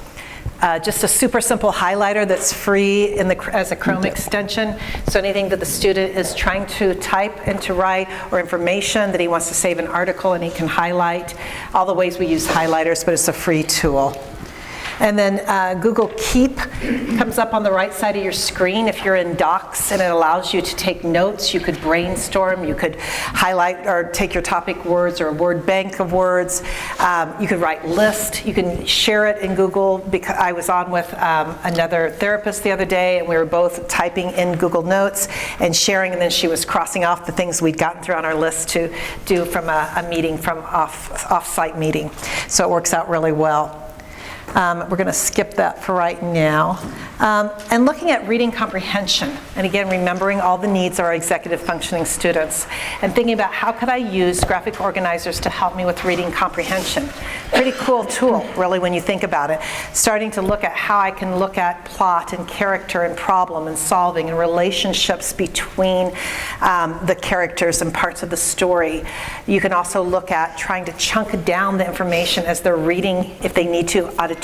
just a super simple highlighter that's free as a Chrome extension. So anything that the student is trying to type and to write, or information that he wants to save an article and he can highlight. All the ways we use highlighters, but it's a free tool. And then Google Keep comes up on the right side of your screen if you're in Docs, and it allows you to take notes. You could brainstorm, you could highlight or take your topic words or a word bank of words. You could write lists. You can share it in Google. Because I was on with another therapist the other day, and we were both typing in Google Notes and sharing, and then she was crossing off the things we'd gotten through on our list to do from a meeting, from off-site meeting. So it works out really well. We're going to skip that for right now. And looking at reading comprehension, and again, remembering all the needs of our executive functioning students, and thinking about how could I use graphic organizers to help me with reading comprehension. Pretty cool tool, really, when you think about it. Starting to look at how I can look at plot and character and problem and solving and relationships between the characters and parts of the story. You can also look at trying to chunk down the information as they're reading, if they need to auditorily,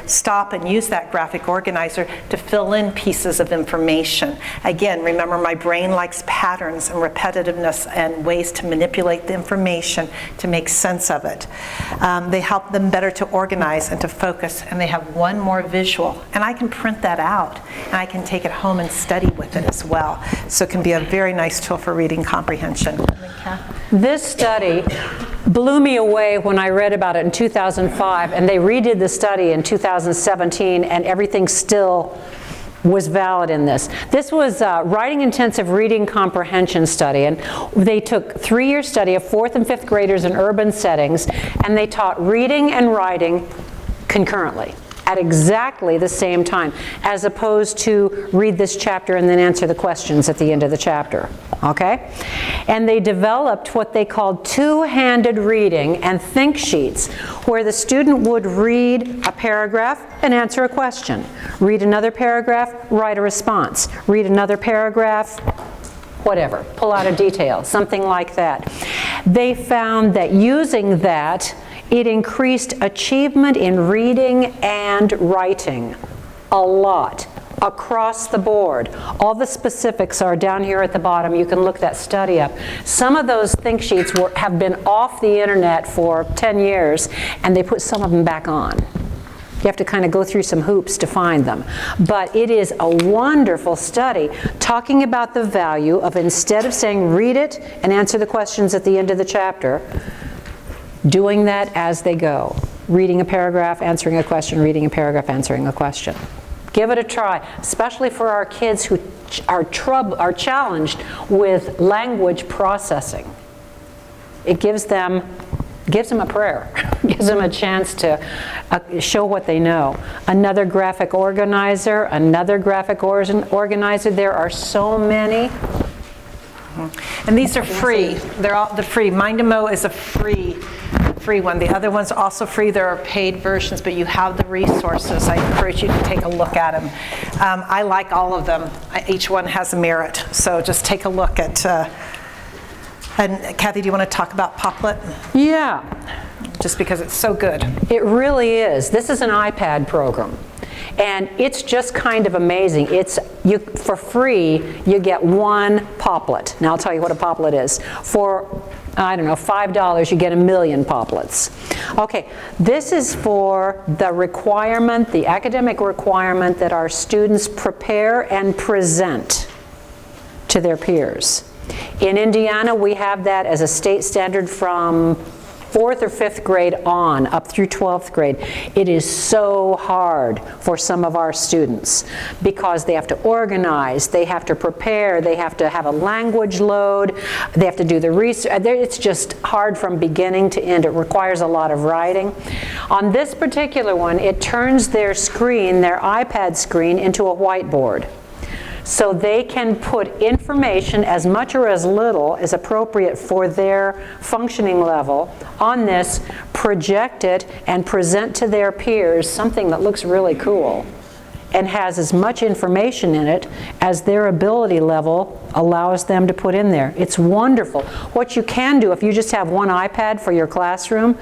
stop and use that graphic organizer to fill in pieces of information. Again, remember, my brain likes patterns and repetitiveness and ways to manipulate the information to make sense of it. They help them better to organize and to focus, and they have one more visual. And I can print that out, and I can take it home and study with it as well. So it can be a very nice tool for reading comprehension. This study blew me away when I read about it in 2005, and they redid the study in 2017, and everything still was valid in this. This was a writing intensive reading comprehension study, and they took a 3-year study of 4th and 5th graders in urban settings, and they taught reading and writing concurrently at exactly the same time, as opposed to read this chapter and then answer the questions at the end of the chapter, okay? And they developed what they called two-handed reading and think sheets, where the student would read a paragraph and answer a question. Read another paragraph, write a response. Read another paragraph, whatever, pull out a detail, something like that. They found that using that, it increased achievement in reading and writing a lot, across the board. All the specifics are down here at the bottom. You can look that study up. Some of those think sheets have been off the internet for 10 years, and they put some of them back on. You have to kind of go through some hoops to find them. But it is a wonderful study talking about the value of, instead of saying read it and answer the questions at the end of the chapter, doing that as they go. Reading a paragraph, answering a question, reading a paragraph, answering a question. Give it a try, especially for our kids who are challenged with language processing. It gives them gives them a prayer, gives them a chance to show what they know. Another graphic organizer, another graphic organizer. There are so many. And these are free. They're free. Mindamo is a free one. The other one's also free. There are paid versions, but you have the resources. I encourage you to take a look at them. I like all of them. Each one has a merit. So just take a look at, and Kathy, do you want to talk about Poplet? Yeah. Just because it's so good. It really is. This is an iPad program. And it's just kind of amazing. For free, you get one Poplet. Now I'll tell you what a Poplet is. For, I don't know, $5, you get 1 million Poplets. Okay, this is for the requirement, the academic requirement that our students prepare and present to their peers. In Indiana, we have that as a state standard from 4th or 5th grade on, up through 12th grade. It is so hard for some of our students because they have to organize, they have to prepare, they have to have a language load, they have to do the research. It's just hard from beginning to end. It requires a lot of writing. On this particular one, it turns their screen, their iPad screen, into a whiteboard. So they can put information, as much or as little as appropriate for their functioning level, on this, project it, and present to their peers something that looks really cool and has as much information in it as their ability level allows them to put in there. It's wonderful. What you can do, if you just have one iPad for your classroom,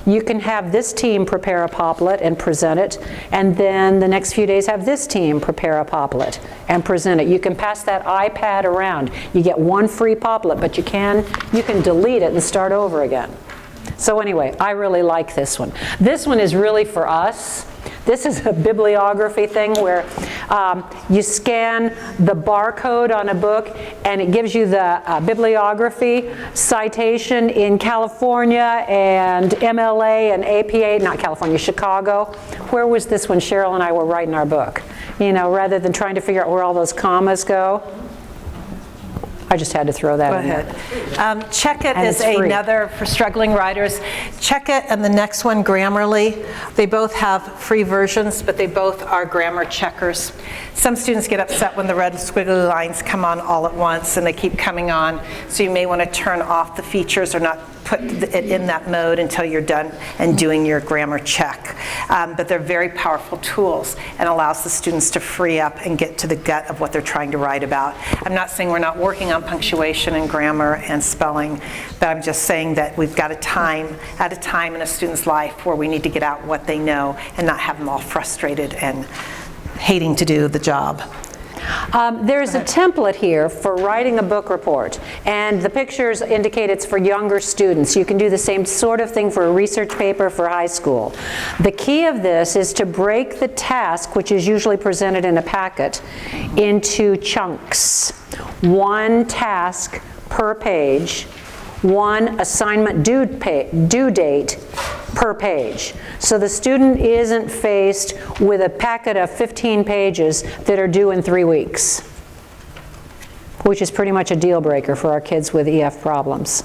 you can have this team prepare a Poplet and present it, and then the next few days have this team prepare a Poplet and present it. You can pass that iPad around. You get one free Poplet, but you can delete it and start over again. So anyway, I really like this one. This one is really for us. This is a bibliography thing where you scan the barcode on a book and it gives you the bibliography citation in California and MLA and APA, not California, Chicago. Where was this when Cheryl and I were writing our book? You know, rather than trying to figure out where all those commas go. I just had to throw that in there. Check It is another for struggling writers. Check It and the next one, Grammarly. They both have free versions, but they both are grammar checkers. Some students get upset when the red squiggly lines come on all at once and they keep coming on, so you may want to turn off the features or not put it in that mode until you're done and doing your grammar check. But they're very powerful tools and allows the students to free up and get to the gut of what they're trying to write about. I'm not saying we're not working on punctuation and grammar and spelling, but I'm just saying that we've got a time in a student's life where we need to get out what they know and not have them all frustrated and hating to do the job. There's a template here for writing a book report, and the pictures indicate it's for younger students. You can do the same sort of thing for a research paper for high school. The key of this is to break the task, which is usually presented in a packet, into chunks. One task per page, one assignment due date per page. So the student isn't faced with a packet of 15 pages that are due in 3 weeks, which is pretty much a deal breaker for our kids with EF problems.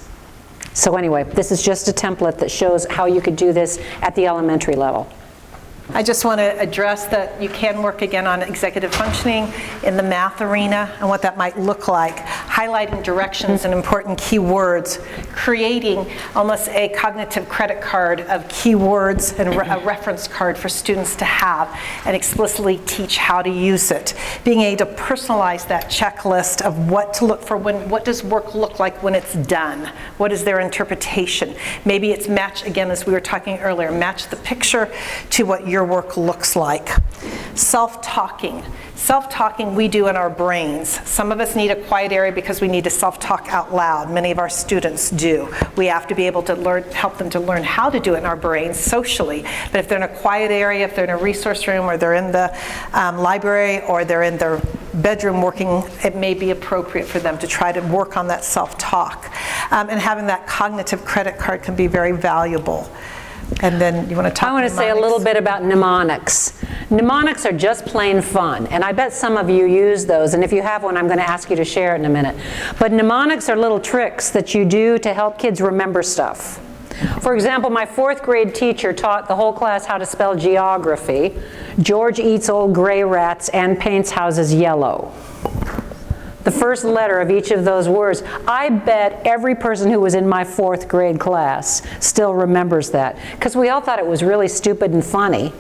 So anyway, this is just a template that shows how you could do this at the elementary level. I just want to address that you can work again on executive functioning in the math arena and what that might look like. Highlighting directions and important keywords, creating almost a cognitive credit card of keywords and a reference card for students to have and explicitly teach how to use it. Being able to personalize that checklist of what to look for, what does work look like when it's done? What is their interpretation? Maybe it's match, again, as we were talking earlier, match the picture to what your work looks like. Self-talking. Self-talking we do in our brains. Some of us need a quiet area because we need to self-talk out loud. Many of our students do. We have to be able to help them to learn how to do it in our brains socially. But if they're in a quiet area, if they're in a resource room, or they're in the library, or they're in their bedroom working, it may be appropriate for them to try to work on that self-talk. And having that cognitive credit card can be very valuable. And then you want to talk I want to say a little bit about mnemonics. Mnemonics are just plain fun, and I bet some of you use those, and if you have one, I'm going to ask you to share it in a minute. But mnemonics are little tricks that you do to help kids remember stuff. For example, my 4th grade teacher taught the whole class how to spell geography. George eats old gray rats and paints houses yellow. The first letter of each of those words. I bet every person who was in my 4th grade class still remembers that, because we all thought it was really stupid and funny.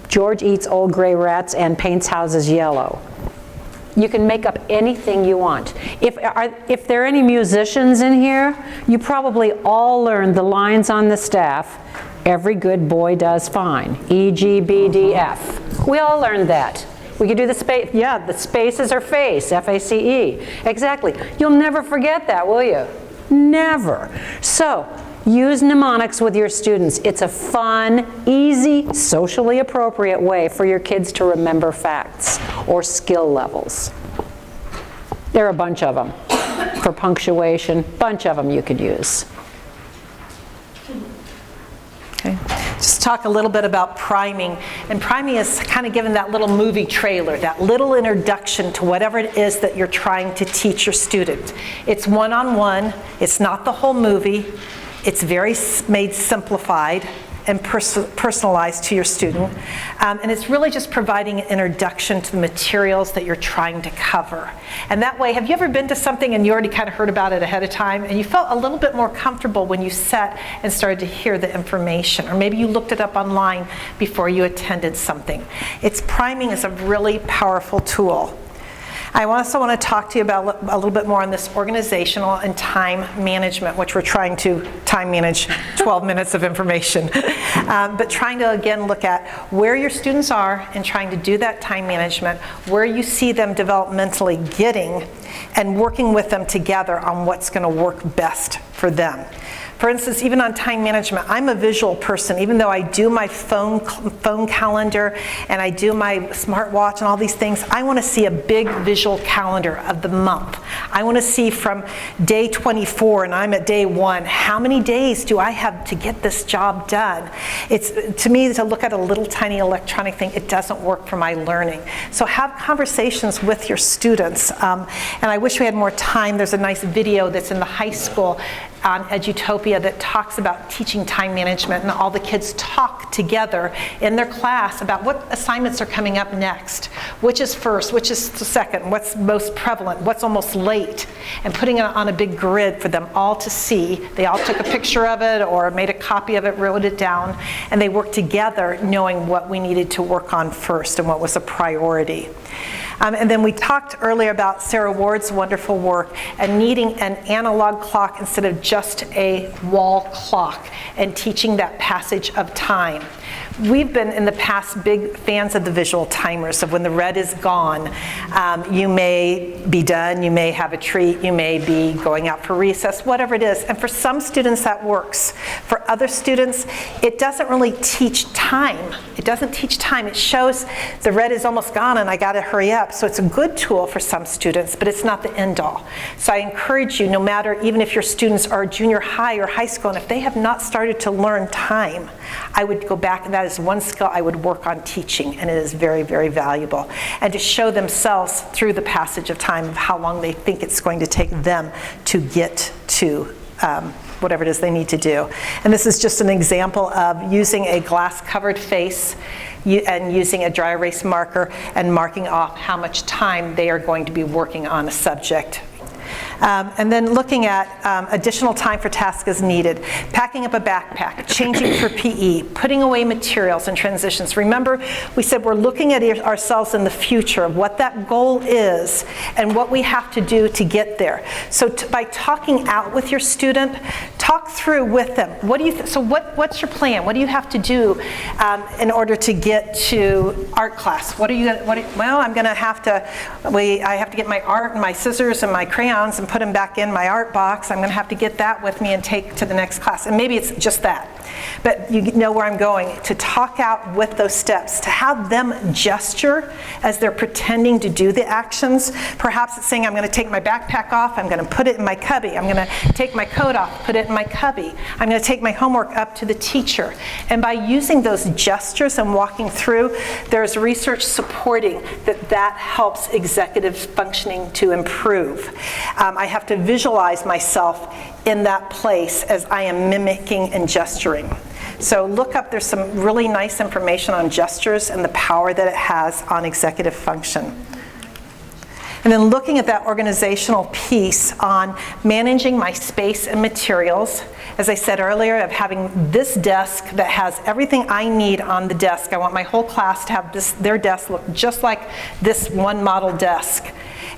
George eats old gray rats and paints houses yellow. You can make up anything you want. If there are any musicians in here, you probably all learned the lines on the staff. Every good boy does fine. E, G, B, D, F. We all learned that. We could do the space. Yeah, the spaces are face, F-A-C-E. Exactly. You'll never forget that, will you? Never. So, use mnemonics with your students. It's a fun, easy, socially appropriate way for your kids to remember facts or skill levels. There are a bunch of them. For punctuation, bunch of them you could use. Okay. Just talk a little bit about priming. And priming is kind of giving that little movie trailer, that little introduction to whatever it is that you're trying to teach your student. It's one-on-one. It's not the whole movie. It's very made simplified and personalized to your student. And it's really just providing an introduction to the materials that you're trying to cover. And that way, have you ever been to something and you already kind of heard about it ahead of time and you felt a little bit more comfortable when you sat and started to hear the information? Or maybe you looked it up online before you attended something. Priming is a really powerful tool. I also want to talk to you about a little bit more on this organizational and time management, which we're trying to time manage 12 minutes of information. But trying to, again, look at where your students are and trying to do that time management, where you see them developmentally getting, and working with them together on what's going to work best for them. For instance, even on time management, I'm a visual person. Even though I do my phone calendar and I do my smartwatch and all these things, I want to see a big visual calendar of the month. I want to see from day 24 and I'm at day 1, how many days do I have to get this job done? To me, to look at a little tiny electronic thing, it doesn't work for my learning. So have conversations with your students. And I wish we had more time. There's a nice video that's in the high school on Edutopia that talks about teaching time management, and all the kids talk together in their class about what assignments are coming up next, which is first, which is second, what's most prevalent, what's almost late, and putting it on a big grid for them all to see. They all took a picture of it or made a copy of it, wrote it down, and they worked together knowing what we needed to work on first and what was a priority. And then we talked earlier about Sarah Ward's wonderful work and needing an analog clock instead of just a wall clock and teaching that passage of time. We've been in the past big fans of the visual timers of when the red is gone. You may be done, you may have a treat, you may be going out for recess, whatever it is. And for some students that works. For other students, it doesn't really teach time. It doesn't teach time. It shows the red is almost gone and I gotta hurry up. So it's a good tool for some students, but it's not the end all. So I encourage you, no matter, even if your students are junior high or high school, and if they have not started to learn time, I would go back, and that is one skill I would work on teaching, and it is very, very valuable. And to show themselves through the passage of time of how long they think it's going to take them to get to whatever it is they need to do. And this is just an example of using a glass-covered face and using a dry erase marker and marking off how much time they are going to be working on a subject. And then looking at additional time for tasks as needed, packing up a backpack, changing for PE, putting away materials and transitions. Remember, we said we're looking at ourselves in the future of what that goal is and what we have to do to get there. So by talking out with your student, talk through with them. What do you what's your plan? What do you have to do in order to get to art class? Well, I'm going to have to. I have to get my art and my scissors and my crayons and put them back in my art box. I'm going to have to get that with me and take to the next class. And maybe it's just that. But you know where I'm going. To talk out with those steps, to have them gesture as they're pretending to do the actions. Perhaps it's saying, I'm going to take my backpack off, I'm going to put it in my cubby. I'm going to take my coat off, put it in my cubby. I'm going to take my homework up to the teacher. And by using those gestures and walking through, there's research supporting that helps executive functioning to improve. I have to visualize myself in that place as I am mimicking and gesturing. So look up, there's some really nice information on gestures and the power that it has on executive function. And then looking at that organizational piece on managing my space and materials. As I said earlier, of having this desk that has everything I need on the desk. I want my whole class to have their desk look just like this one model desk.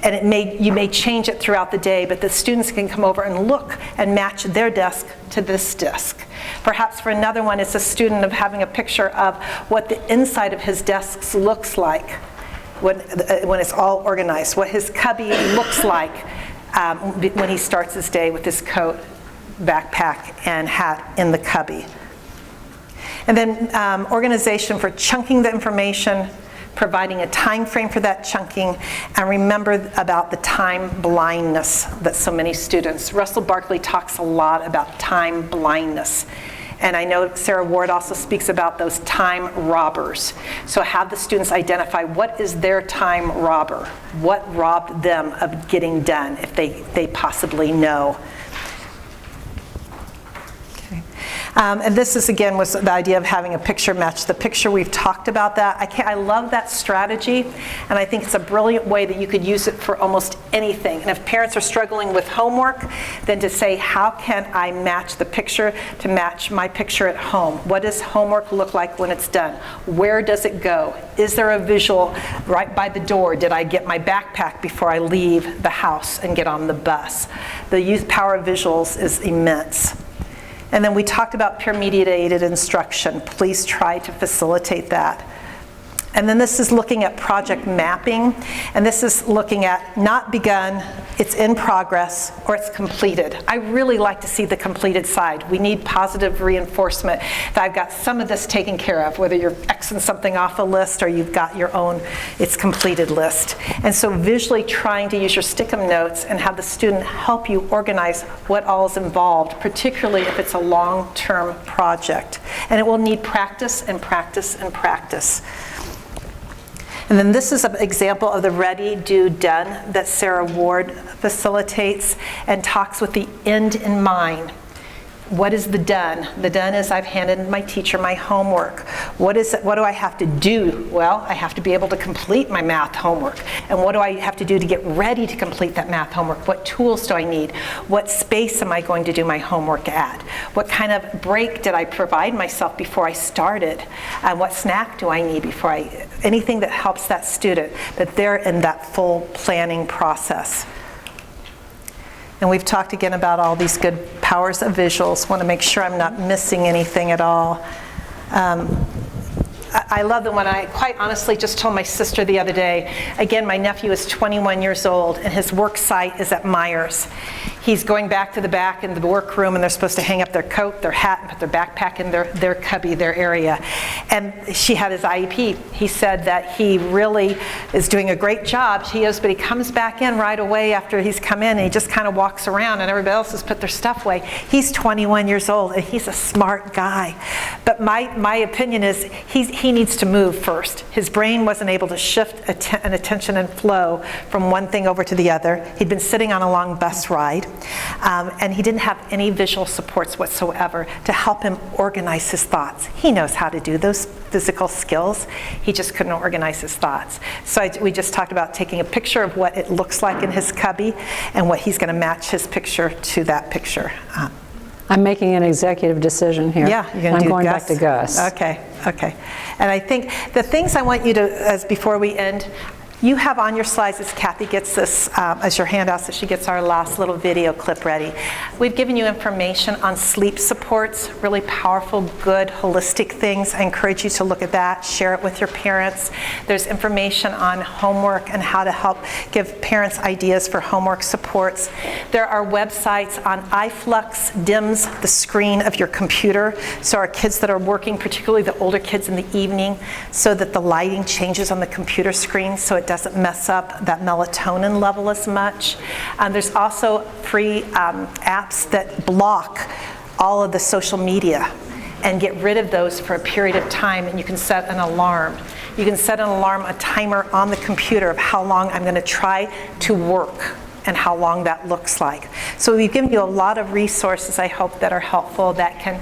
And you may change it throughout the day, but the students can come over and look and match their desk to this desk. Perhaps for another one, it's a student of having a picture of what the inside of his desk looks like when it's all organized, what his cubby looks like when he starts his day with his coat, backpack, and hat in the cubby. And then organization for chunking the information, providing a time frame for that chunking, and remember about the time blindness that so many students. Russell Barkley talks a lot about time blindness. And I know Sarah Ward also speaks about those time robbers. So have the students identify what is their time robber, what robbed them of getting done, if they possibly know. And this is, again, was the idea of having a picture match the picture. We've talked about that. I love that strategy, and I think it's a brilliant way that you could use it for almost anything. And if parents are struggling with homework, then to say, how can I match the picture to match my picture at home? What does homework look like when it's done? Where does it go? Is there a visual right by the door? Did I get my backpack before I leave the house and get on the bus? The youth power of visuals is immense. And then we talked about peer-mediated instruction. Please try to facilitate that. And then this is looking at project mapping. And this is looking at not begun, it's in progress, or it's completed. I really like to see the completed side. We need positive reinforcement that I've got some of this taken care of, whether you're Xing something off a list or you've got your own it's completed list. And so visually trying to use your stick-em notes and have the student help you organize what all is involved, particularly if it's a long-term project. And it will need practice and practice and practice. And then this is an example of the ready, do, done that Sarah Ward facilitates and talks with the end in mind. What is the done? The done is I've handed my teacher my homework. What do I have to do? Well, I have to be able to complete my math homework. And what do I have to do to get ready to complete that math homework? What tools do I need? What space am I going to do my homework at? What kind of break did I provide myself before I started? And what snack do I need before anything that helps that student, that they're in that full planning process. And we've talked again about all these good powers of visuals. Want to make sure I'm not missing anything at all. I love the one I quite honestly just told my sister the other day. Again, my nephew is 21 years old and his work site is at Myers. He's going back to the back in the workroom and they're supposed to hang up their coat, their hat, and put their backpack in their cubby, their area. And she had his IEP. He said that he really is doing a great job. He is, but he comes back in right away after he's come in and he just kind of walks around and everybody else has put their stuff away. He's 21 years old and he's a smart guy. But my opinion is he needs to move first. His brain wasn't able to shift an attention and flow from one thing over to the other. He'd been sitting on a long bus ride. And he didn't have any visual supports whatsoever to help him organize his thoughts. He knows how to do those physical skills. He just couldn't organize his thoughts. So we just talked about taking a picture of what it looks like in his cubby and what he's going to match his picture to that picture. I'm making an executive decision here. Yeah, you're going to do I'm going Gus? back to Gus. Okay. And I think the things I want you to, as before we end, you have on your slides, as Kathy gets this as your handout, so she gets our last little video clip ready. We've given you information on sleep supports, really powerful, good, holistic things. I encourage you to look at that, share it with your parents. There's information on homework and how to help give parents ideas for homework supports. There are websites on iFlux dims the screen of your computer, so our kids that are working, particularly the older kids in the evening, so that the lighting changes on the computer screen so it doesn't mess up that melatonin level as much. There's also free apps that block all of the social media and get rid of those for a period of time, and you can set an alarm. You can set an alarm, a timer on the computer of how long I'm going to try to work and how long that looks like. So we've given you a lot of resources, I hope, that are helpful, that can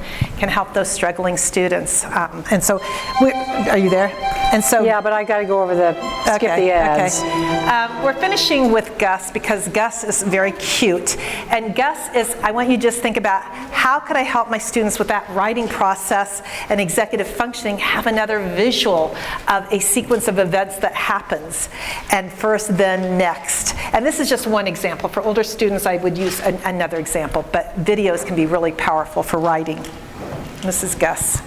help those struggling students. And so, are you there? And so, yeah, but I got to go over the, skip the ads. Okay. We're finishing with Gus because Gus is very cute. And Gus is, I want you to just think about how could I help my students with that writing process and executive functioning have another visual of a sequence of events that happens, and first, then next. And this is just one example. For older students, I would use another example, but videos can be really powerful for writing. This is Gus.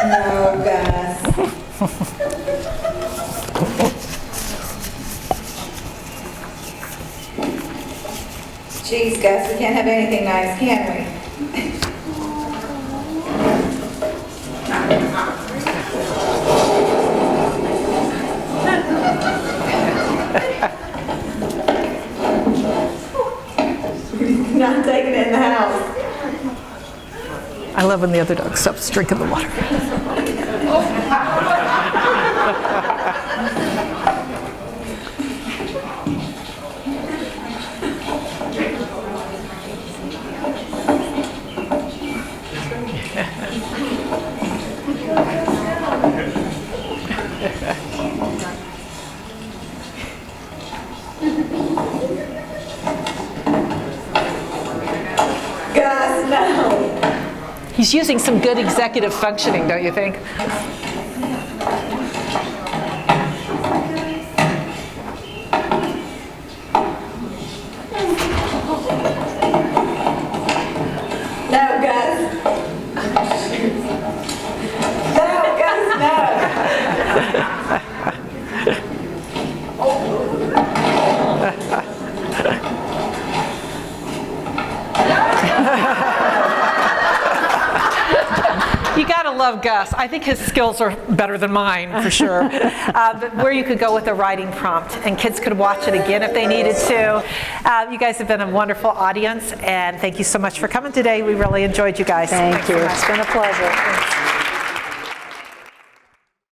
No, Gus. Jeez, Gus, we can't have anything nice, can we? Not taking it in the house. I love when the other dog stops drinking the water. Gus, no. He's using some good executive functioning, don't you think? No, Gus. No, Gus, no. You gotta love Gus. I think his skills are better than mine, for sure. But where you could go with a writing prompt, and kids could watch it again if they needed to. You guys have been a wonderful audience, and thank you so much for coming today. We really enjoyed you guys. Thank you. It's been a pleasure.